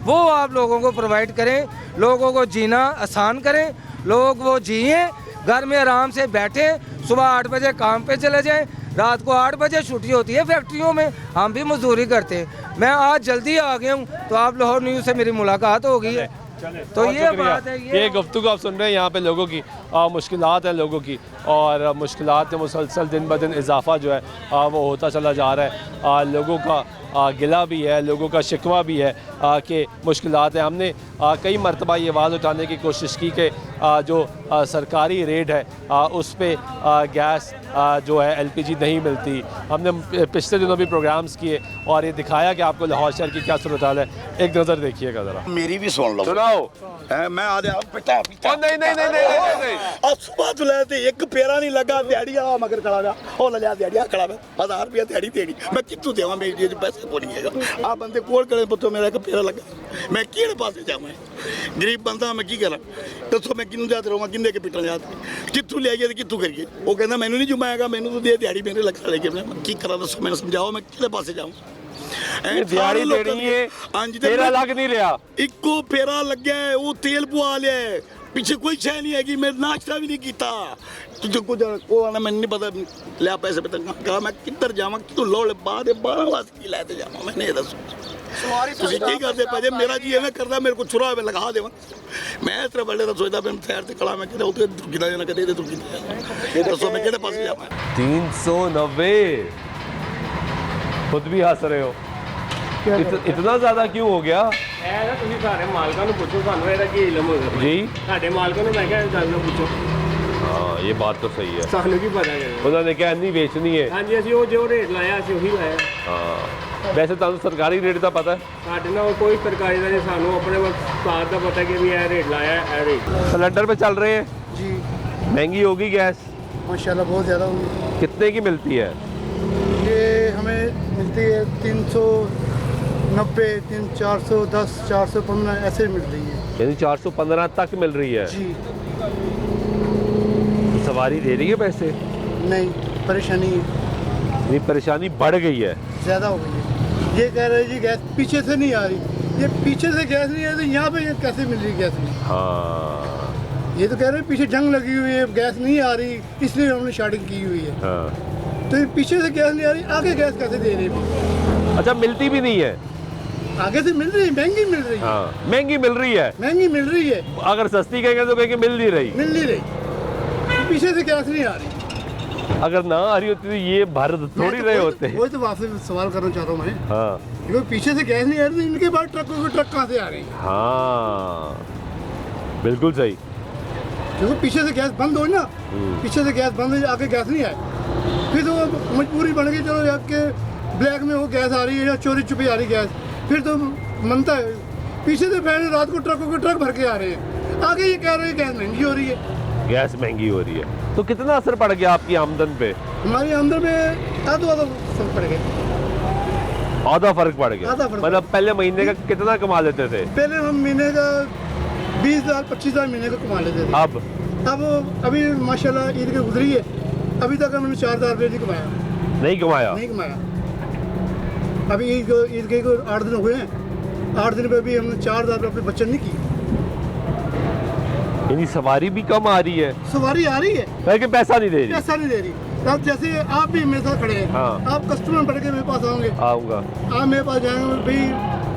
[SPEAKER 6] वो आप लोगों को प्रोवाइड करें, लोगों को जीना आसान करें, लोग वो जिए, घर में आराम से बैठें, सुबह 8 बजे काम पे चले जाएं, रात को 8 बजे छुट्टी होती है फैक्ट्रियों में, हम भी मजदूरी करते हैं। मैं आज जल्दी आ गया हूँ, तो आप लाहौर न्यूज़ से मेरी मुलाकात हो गई है। तो ये बात है, ये
[SPEAKER 1] गुफ्तगू आप सुन रहे हैं, यहाँ पे लोगों की मुश्किलात हैं लोगों की, और मुश्किलात में मुसलसल दिन ब दिन इजाफा जो है वो होता चला जा रहा है। लोगों का गिला भी है, लोगों का शिकवा भी है के मुश्किलात हैं। हमने कई मरतबा ये आवाज़ उठाने की कोशिश की कि जो सरकारी रेट है उस पर गैस जो है LPG नहीं मिलती। हमने पिछले दिनों भी प्रोग्राम्स किए और ये दिखाया कि आपको लाहौर शहर की क्या सूरत हाल है। एक नज़र देखिएगा ज़रा।
[SPEAKER 19] मेरी भी सुन लो,
[SPEAKER 1] सुनाओ।
[SPEAKER 19] मैं आ गया पिता पिता
[SPEAKER 1] नहीं
[SPEAKER 19] और सुबह तो लेते एक पेरा नहीं लगा दिहाड़िया मगर खड़ा गया और ले लिया दिहाड़िया खड़ा गया 1000 रुपया दिहाड़ी देनी मैं कितों देवा मेरे जो पैसे को नहीं है आ बंदे कोल करे पुत्रो मेरा एक पेरा लगा मैं किहड़े पासे जावां गरीब बंदा मैं की करा दसो मैं किन्नू जाते रहूँगा किन्ने के पिटन जाते कितों ले आइए कितों करिए वो कहना मैनू नहीं जुमाएगा मैनू तो दे दिहाड़ी मेरे लग लेके मैं की करा दसो मैंने समझाओ मैं किहड़े पासे जाऊँ
[SPEAKER 1] दिहाड़ी देनी है फेरा लग नहीं रहा
[SPEAKER 19] इको फेरा लग गया है वो तेल पुआ लिया है पीछे कोई शह नहीं है कि मैं नाश्ता भी नहीं किया तुझे कुछ वो आना मैंने नहीं पता लिया पैसे पे कहा मैं किधर जावा कि तू लोड़ बाद 12 वास्ते की लैते जावा मैंने ये दसो ਤੁਸੀਂ ਕੀ ਕਰਦੇ ਭਾਜੇ ਮੇਰਾ ਜੀ ਐਵੇਂ ਕਰਦਾ ਮੇਰੇ ਕੋ ਛੁਰਾ ਹੋਵੇ ਲਗਾ ਦੇਵਾਂ ਮੈਂ ਇਸ ਤਰ੍ਹਾਂ ਬੜੇ ਦਾ ਸੋਚਦਾ ਮੈਂ ਸਾਈਡ ਤੇ ਖੜਾ ਮੈਂ ਕਿਤੇ ਉੱਤੇ ਦੁਰਗਿਦਾ ਜਾਣਾ ਕਦੇ ਤੇ ਦੁਰਗਿਦਾ ਇਹ ਦੱਸੋ मैं ਕਿਹੜੇ ਪਾਸੇ ਜਾਵਾਂ
[SPEAKER 1] 390 खुद भी हंस रहे हो इतना ज़्यादा क्यों हो गया
[SPEAKER 9] ਤੁਸੀਂ ਸਾਰੇ ਮਾਲਕਾਂ ਨੂੰ ਪੁੱਛੋ ਸਾਨੂੰ ਇਹਦਾ ਕੀ ਇਲਮ ਹੋਗਾ
[SPEAKER 1] जी
[SPEAKER 9] ਸਾਡੇ ਮਾਲਕਾਂ ਨੂੰ ਮੈਂ ਕਿਹਾ ਗੱਲ ਨੂੰ ਪੁੱਛੋ
[SPEAKER 1] हाँ ये बात तो सही है
[SPEAKER 9] ਸਾਨੂੰ ਕੀ ਪਤਾ ਹੈ
[SPEAKER 1] उन्होंने क्या नहीं बेचनी है
[SPEAKER 9] ਹਾਂਜੀ ਅਸੀਂ ਉਹ ਜੋ ਰੇਟ ਲਾਇਆ ਅਸੀਂ ਉਹੀ ਲਾਇਆ
[SPEAKER 1] हाँ वैसे तो सरकारी रेट का पता है
[SPEAKER 9] ਸਾਡੇ ਨਾਲ ਕੋਈ ਸਰਕਾਰੀ ਦਾ ਨਹੀਂ ਸਾਨੂੰ ਆਪਣੇ ਬਾਤ ਦਾ ਪਤਾ ਕਿ ਵੀ ਇਹ ਰੇਟ ਲਾਇਆ ਇਹ ਰੇਟ
[SPEAKER 1] सिलेंडर पे चल रहे हैं
[SPEAKER 3] जी
[SPEAKER 1] महंगी होगी गैस
[SPEAKER 3] माशाल्लाह बहुत ज़्यादा होगी।
[SPEAKER 1] कितने की मिलती है
[SPEAKER 3] ये हमें मिलती है 390 410 415 ऐसे मिल रही है
[SPEAKER 1] यानी 415 तक मिल रही है
[SPEAKER 3] जी।
[SPEAKER 1] सवारी दे रही है पैसे
[SPEAKER 3] नहीं परेशानी
[SPEAKER 1] नहीं परेशानी बढ़ गई है
[SPEAKER 3] ज़्यादा हो गई है। ये कह रहे हैं जी गैस पीछे से नहीं आ रही ये पीछे से गैस नहीं आ रही यहाँ पे ये कैसे मिल रही गैस नहीं
[SPEAKER 1] हाँ
[SPEAKER 3] ये तो कह रहे हैं पीछे जंग लगी हुई है गैस नहीं आ रही इसलिए हमने स्टार्टिंग की हुई है
[SPEAKER 1] हाँ
[SPEAKER 3] तो ये पीछे से गैस नहीं आ रही आगे गैस कैसे दे रही है
[SPEAKER 1] अच्छा मिलती भी नहीं है
[SPEAKER 3] आगे से मिल रही है महंगी मिल रही है
[SPEAKER 1] हाँ महंगी मिल रही है
[SPEAKER 3] महंगी मिल रही है
[SPEAKER 1] अगर सस्ती कहेंगे तो कहेंगे मिल नहीं रही
[SPEAKER 3] मिल नहीं रही पीछे से गैस नहीं आ रही
[SPEAKER 1] अगर ना आ रही होती तो ये भर थोड़ी रहे होते
[SPEAKER 3] वही तो आपसे सवाल करना चाह रहा हूँ मैं
[SPEAKER 1] हाँ
[SPEAKER 3] क्योंकि पीछे से गैस नहीं आ रही इनके बाद ट्रकों की ट्रक कहाँ से आ रही है
[SPEAKER 1] हाँ बिल्कुल सही
[SPEAKER 3] क्योंकि पीछे से गैस बंद हो ना पीछे से गैस बंद हो आगे गैस नहीं आए फिर तो मजबूरी बन गई चलो आपके ब्लैक में वो गैस आ रही है या चोरी छुपी आ रही गैस फिर तो मनता है पीछे से पहले रात को ट्रकों के ट्रक भर के आ रहे हैं आगे ये कह रहे हैं गैस महंगी हो रही है
[SPEAKER 1] गैस महंगी हो रही है तो कितना असर पड़ गया आपकी आमदन पे
[SPEAKER 3] हमारी आमदन में आधा फर्क पड़ गया
[SPEAKER 1] आधा फर्क पड़ गया
[SPEAKER 3] आधा फर्क
[SPEAKER 1] मतलब पहले महीने का कितना कमा लेते थे
[SPEAKER 3] पहले हम महीने का 20,000 25,000 महीने का कमा लेते थे अब अभी माशाल्लाह ईद की गुजरी है अभी तक हमने 4,000 रुपये नहीं कमाया नहीं कमाया अभी ईद के 8 दिन हुए हैं 8 दिन पे भी हमने 4,000 रुपये अपनी बचत नहीं की
[SPEAKER 1] यानी सवारी भी कम आ रही है
[SPEAKER 3] सवारी आ रही है
[SPEAKER 1] लेकिन पैसा नहीं दे रही
[SPEAKER 3] अब जैसे आप भी मेरे साथ खड़े हैं
[SPEAKER 1] हाँ।
[SPEAKER 3] आप कस्टमर बढ़ के मेरे पास आओगे
[SPEAKER 1] आऊँगा
[SPEAKER 3] आप मेरे पास जाएंगे भाई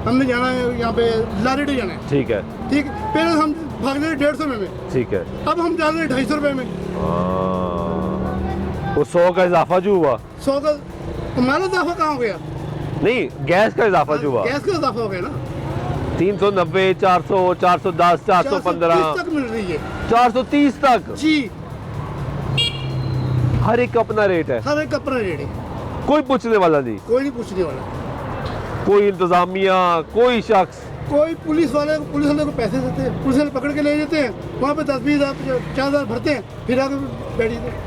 [SPEAKER 3] हमने जाना है यहाँ पे लारेडी जाना है
[SPEAKER 1] ठीक है
[SPEAKER 3] ठीक पहले हम भाग रहे 150 में
[SPEAKER 1] ठीक है
[SPEAKER 3] अब हम जा रहे हैं 250 रुपये में
[SPEAKER 1] वो 100 का इजाफा जो हुआ
[SPEAKER 3] 100 का हमारा इजाफा कहाँ हो गया
[SPEAKER 1] नहीं गैस का इजाफा जो हुआ
[SPEAKER 3] गैस का इजाफा हो गया ना
[SPEAKER 1] 390 400 410 415
[SPEAKER 3] तक मिल रही है
[SPEAKER 1] 430 तक
[SPEAKER 3] जी
[SPEAKER 1] हर एक का अपना रेट है
[SPEAKER 3] हर एक का अपना रेट है
[SPEAKER 1] कोई पूछने वाला नहीं
[SPEAKER 3] कोई नहीं पूछने वाला
[SPEAKER 1] कोई इंतजामिया कोई शख्स
[SPEAKER 3] कोई पुलिस वाले को पैसे देते हैं पुलिस वाले पकड़ के ले जाते हैं वहाँ पे 10-20,000 4,000 भरते हैं फिर आगे बैठ जाते हैं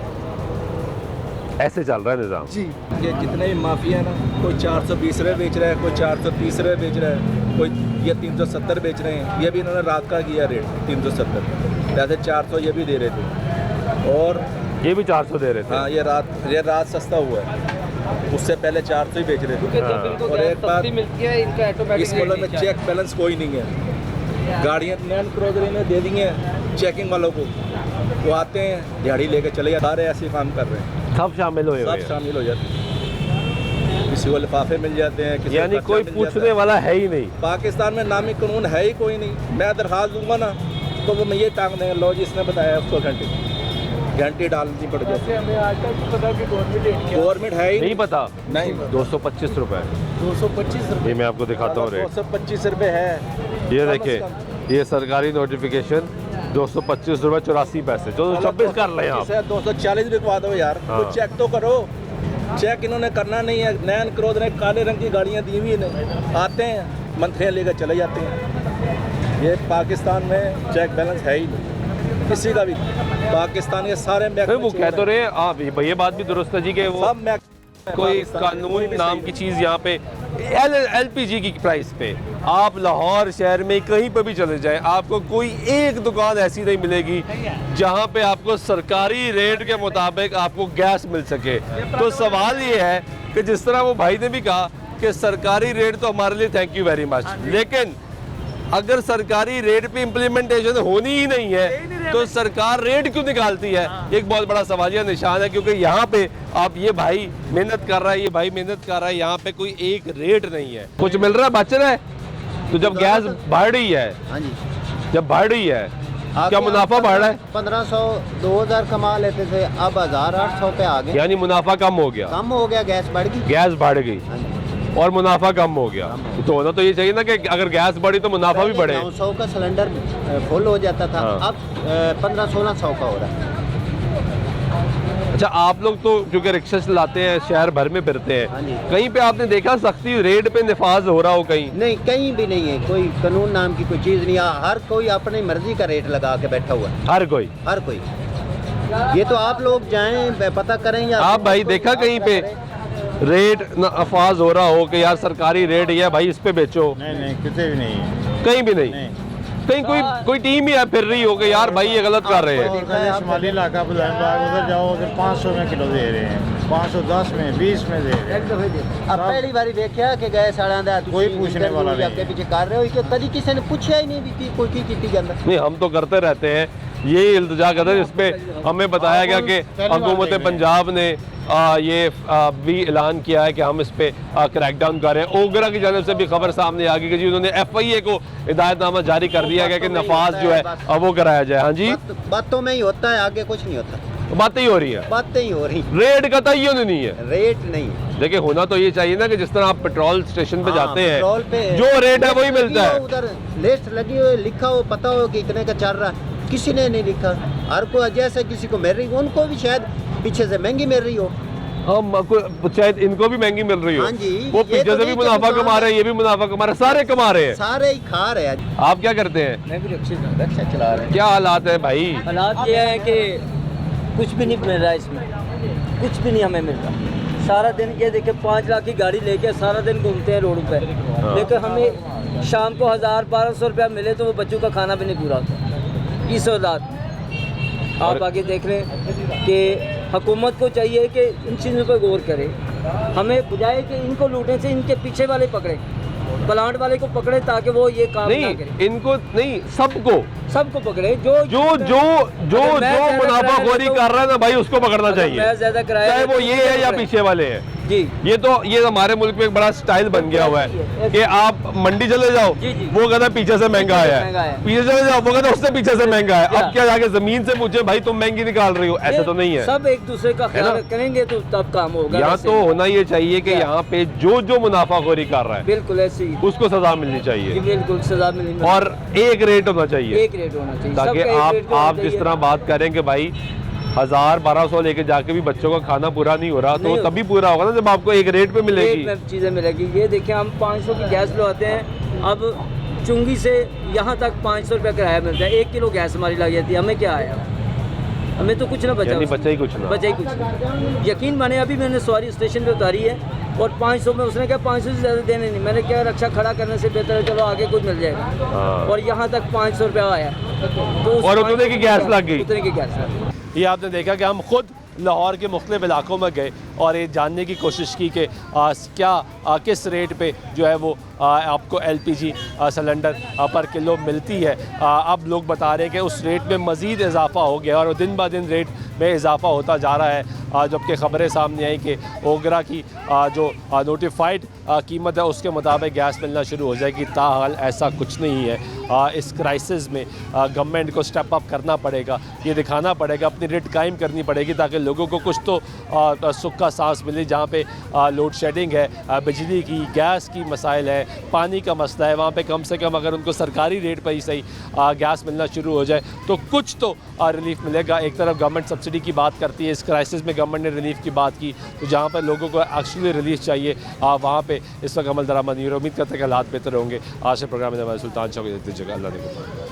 [SPEAKER 1] ऐसे चल रहा है निज़ाम
[SPEAKER 3] जी
[SPEAKER 20] ये जितने भी माफिया है ना कोई 420 रुपये बेच रहा है कोई 430 रुपये बेच रहा है कोई ये 370 बेच रहे हैं ये भी इन्होंने रात का किया रेट 370 जैसे 400 ये भी दे रहे थे और
[SPEAKER 1] ये भी 400 दे रहे थे
[SPEAKER 20] हाँ ये रात सस्ता हुआ है उससे पहले 400 ही बेच रहे थे और एक बात इस मुल्क में चेक बैलेंस कोई नहीं है गाड़ियाँ नैन क्रोजरी में दे दी हैं चेकिंग वालों को वो आते हैं दिहाड़ी लेके चले जाते सारे ऐसे काम कर रहे हैं
[SPEAKER 1] सब शामिल हो
[SPEAKER 20] जाते हैं किसी को लिफाफे मिल जाते हैं किसी
[SPEAKER 1] यानी कोई पूछने वाला है ही नहीं
[SPEAKER 20] पाकिस्तान में नामी कानून है ही कोई नहीं मैं दरखास्त दूंगा ना तो वो मैं ये टांग देंगे लो जी इसने बताया 100 घंटे घंटे डालनी पड़ जाती है।
[SPEAKER 6] हमें आज तक पता कि
[SPEAKER 20] गवर्नमेंट है ही
[SPEAKER 1] नहीं पता।
[SPEAKER 20] नहीं
[SPEAKER 1] 225 रुपए
[SPEAKER 6] 225 रुपये।
[SPEAKER 1] ये मैं आपको दिखाता हूँ रेट।
[SPEAKER 20] 225 रुपये है।
[SPEAKER 1] ये देखिए, ये सरकारी नोटिफिकेशन 225 रुपये 84 पैसे। जो 26 कर लें आप।
[SPEAKER 20] 240 लिखवा दो यार।
[SPEAKER 1] हाँ।
[SPEAKER 20] तो चेक तो करो। चेक इन्होंने करना नहीं है। नैन क्रोध ने काले रंग की गाड़ियाँ दी हुई हैं, आते हैं मंथलियाँ लेकर चले जाते हैं। ये पाकिस्तान में चेक बैलेंस है ही नहीं किसी का भी। पाकिस्तान के सारे
[SPEAKER 1] वो कह तो रहे आप, ये बात भी दुरुस्त है जी कि वो
[SPEAKER 20] सब
[SPEAKER 1] कोई कानून नाम की चीज़ यहाँ पे LPG की प्राइस पे आप लाहौर शहर में कहीं पर भी चले जाएं, आपको कोई एक दुकान ऐसी नहीं मिलेगी जहाँ पे आपको सरकारी रेट के मुताबिक आपको गैस मिल सके। तो सवाल ये है कि जिस तरह वो भाई ने भी कहा कि सरकारी रेट तो हमारे लिए थैंक यू वेरी मच, लेकिन अगर सरकारी रेट पे इम्प्लीमेंटेशन होनी ही नहीं है तो सरकार रेट क्यों निकालती है? एक बहुत बड़ा सवालिया निशान है, क्योंकि यहाँ पे आप ये भाई मेहनत कर रहा है, ये भाई मेहनत कर रहा है, यहाँ पे कोई एक रेट नहीं है। कुछ मिल रहा है, बच रहा है। तो जब गैस बढ़ रही है, जब बढ़ रही है, क्या मुनाफा बढ़ रहा है?
[SPEAKER 21] 1500 2000 कमा लेते थे, अब 1800 पे आ गए।
[SPEAKER 1] यानी मुनाफा कम हो गया।
[SPEAKER 21] कम हो गया, गैस बढ़ गई।
[SPEAKER 1] गैस बढ़ गई और मुनाफा कम हो गया। तो होना तो ये चाहिए ना कि अगर गैस बढ़ी तो मुनाफा भी बढ़े।
[SPEAKER 21] 900 का सिलेंडर फुल हो जाता था, अब 1500-1600 का हो रहा है।
[SPEAKER 1] अच्छा, आप लोग तो क्योंकि रिक्शा चलाते हैं, शहर भर में फिरते हैं, कहीं पे आपने देखा सख्ती रेट पे निफाज हो रहा हो? कहीं
[SPEAKER 21] नहीं, कहीं भी नहीं है। कोई कानून नाम की कोई चीज़ नहीं है। हर कोई अपनी मर्जी का रेट लगा के बैठा हुआ है।
[SPEAKER 1] हर कोई।
[SPEAKER 21] ये तो आप लोग जाएं पता करें या
[SPEAKER 1] आप भाई देखा कहीं पे रेट नफाज हो रहा हो कि यार सरकारी रेट है भाई इस पे बेचो?
[SPEAKER 16] नहीं, किसी भी नहीं है।
[SPEAKER 1] कहीं भी नहीं। कहीं कोई टीम ही फिर रही हो कि यार भाई ये गलत कर रहे हैं।
[SPEAKER 16] शुमाली इलाका उधर जाओ, उधर 500 में किलो दे रहे हैं, 510 में, 20 में दे रहे हैं।
[SPEAKER 21] अब पहली बारी देखा कि गए साड़ा दा
[SPEAKER 16] कोई पूछने वाला नहीं।
[SPEAKER 21] आपके पीछे कर रहे हो कि कभी किसी ने पूछा ही नहीं भी कोई की गंदा।
[SPEAKER 1] नहीं, हम तो करते रहते हैं, यही इल्तिजा करते हैं। इस पे हमें बताया गया कि हुकूमत पंजाब ने ये भी ऐलान किया है कि हम इस पे क्रैकडाउन कर रहे हैं। ओगरा की जानिब से भी खबर सामने आ गई कि जी उन्होंने FIA को हिदायतनामा जारी कर दिया गया कि नफाज जो है वो कराया जाए। हाँ जी,
[SPEAKER 21] बातों में ही होता है, आगे कुछ नहीं होता।
[SPEAKER 1] बातें ही हो रही है,
[SPEAKER 21] बातें ही हो रही।
[SPEAKER 1] रेट का तयन नहीं है।
[SPEAKER 21] रेट नहीं।
[SPEAKER 1] देखिए, होना तो ये चाहिए ना कि जिस तरह आप पेट्रोल स्टेशन पे जाते हैं,
[SPEAKER 21] पेट्रोल पे
[SPEAKER 1] जो रेट है वही मिलता है।
[SPEAKER 21] उधर लिस्ट लगी हुई, लिखा हो, पता हो कि इतने का चल रहा है। किसी ने नहीं लिखा। हर को जैसे किसी को मिल रही, उनको भी शायद पीछे से महंगी मिल रही हो।
[SPEAKER 1] शायद इनको भी महंगी मिल रही हो।
[SPEAKER 21] हाँ जी,
[SPEAKER 1] वो पीछे से भी मुनाफा कमा रहे हैं, ये भी मुनाफा कमा रहे हैं, सारे कमा रहे हैं,
[SPEAKER 21] सारे ही खा रहे हैं।
[SPEAKER 1] आप क्या करते हैं?
[SPEAKER 21] मैं भी रिक्शा चला रहा हूँ।
[SPEAKER 1] क्या हालात है भाई?
[SPEAKER 22] हालात ये है कि कुछ भी नहीं मिल रहा है इसमें, कुछ भी नहीं हमें मिल रहा। सारा दिन ये देखिए 5 लाख की गाड़ी लेके सारा दिन घूमते हैं रोड पे, लेकिन हमें शाम को 1000-1200 रुपया मिले तो वो बच्चों का खाना भी नहीं पूरा होता इस औलाद। आप आगे देख रहे हैं कि हुकूमत को चाहिए कि इन चीज़ों पर गौर करे। हमें बजाय कि इनको लूटने से इनके पीछे वाले पकड़े, प्लांट वाले को पकड़े ताकि वो ये काम ना करे।
[SPEAKER 1] इनको नहीं, सबको
[SPEAKER 22] पकड़े जो
[SPEAKER 1] मुनाफाखोरी कर रहा है ना भाई, उसको पकड़ना चाहिए, चाहे वो ये है या पीछे वाले हैं
[SPEAKER 22] जी।
[SPEAKER 1] ये हमारे मुल्क में एक बड़ा स्टाइल बन गया हुआ है कि आप मंडी चले जाओ, वो कहता पीछे से महंगा आया है, पीछे चले जाओ, वो कहता उससे पीछे से महंगा है। अब क्या जाके जमीन से पूछे भाई तुम महंगी निकाल रही हो? ऐसा तो नहीं है।
[SPEAKER 22] सब एक दूसरे का ख्याल करेंगे तो तब काम होगा।
[SPEAKER 1] यहाँ तो होना ये चाहिए कि यहाँ पे जो मुनाफाखोरी कर रहा है,
[SPEAKER 22] बिल्कुल ऐसी
[SPEAKER 1] उसको सजा मिलनी चाहिए।
[SPEAKER 22] बिल्कुल सजा मिलनी,
[SPEAKER 1] और एक रेट होना चाहिए,
[SPEAKER 22] एक रेट होना चाहिए,
[SPEAKER 1] ताकि आप जिस तरह बात करें कि भाई 1000-1200 लेके जाके भी बच्चों का खाना पूरा नहीं हो रहा, तो तभी पूरा होगा ना जब आपको एक रेट पे मिलेगी,
[SPEAKER 22] चीज़ें मिलेगी। ये देखिए, हम 500 की गैस लुआते हैं, अब चुंगी से यहाँ तक 500 रुपया किराया मिलता है। 1 किलो गैस हमारी लग जाती है, हमें क्या आया? हमें तो कुछ ना बचा,
[SPEAKER 1] बचा ही कुछ ना।
[SPEAKER 22] यकीन माने, अभी मैंने सवारी स्टेशन पे उतारी है और 500 में उसने कहा 500 से ज़्यादा देने नहीं। मैंने क्या, रक्षा खड़ा करने से बेहतर है चलो आगे कुछ मिल जाएगा। और यहाँ तक 500 रुपया आया तो
[SPEAKER 1] और उतने की गैस लग गई।
[SPEAKER 22] उतने की गैस लग गई।
[SPEAKER 1] ये आपने देखा कि हम खुद लाहौर के मुख्तलिफ इलाकों में गए और ये जानने की कोशिश की कि किस रेट पे जो है वो आपको LPG सिलेंडर पर किलो मिलती है। अब लोग बता रहे हैं कि उस रेट में मज़ीद इजाफ़ा हो गया और दिन ब दिन रेट में इजाफ़ा होता जा रहा है। जबकि ख़बरें सामने आई कि ओगरा की जो नोटिफाइड कीमत है उसके मुताबिक गैस मिलना शुरू हो जाएगी। ताहाल ऐसा कुछ नहीं है। इस क्राइसिस में गवर्नमेंट को स्टेप अप करना पड़ेगा, ये दिखाना पड़ेगा, अपनी रेट कायम करनी पड़ेगी ताकि लोगों को कुछ तो सुख का सांस मिले। जहाँ पे लोड शेडिंग है, बिजली की, गैस की मसाइल है, पानी का मसला है, वहाँ पे कम से कम अगर उनको सरकारी रेट पर ही सही गैस मिलना शुरू हो जाए तो कुछ तो रिलीफ मिलेगा। एक तरफ गवर्नमेंट सब्सिडी की बात करती है, इस क्राइसिस में गवर्नमेंट ने रिलीफ की बात की, तो जहाँ पर लोगों को एक्चुअली रिलीफ चाहिए वहाँ पे इस वक्त अमल दरामद नहीं। उम्मीद करते हैं कि हालात बेहतर होंगे। आज से प्रोग्राम में हमारे सुल्तान चौक देते जगह अल्लाह ने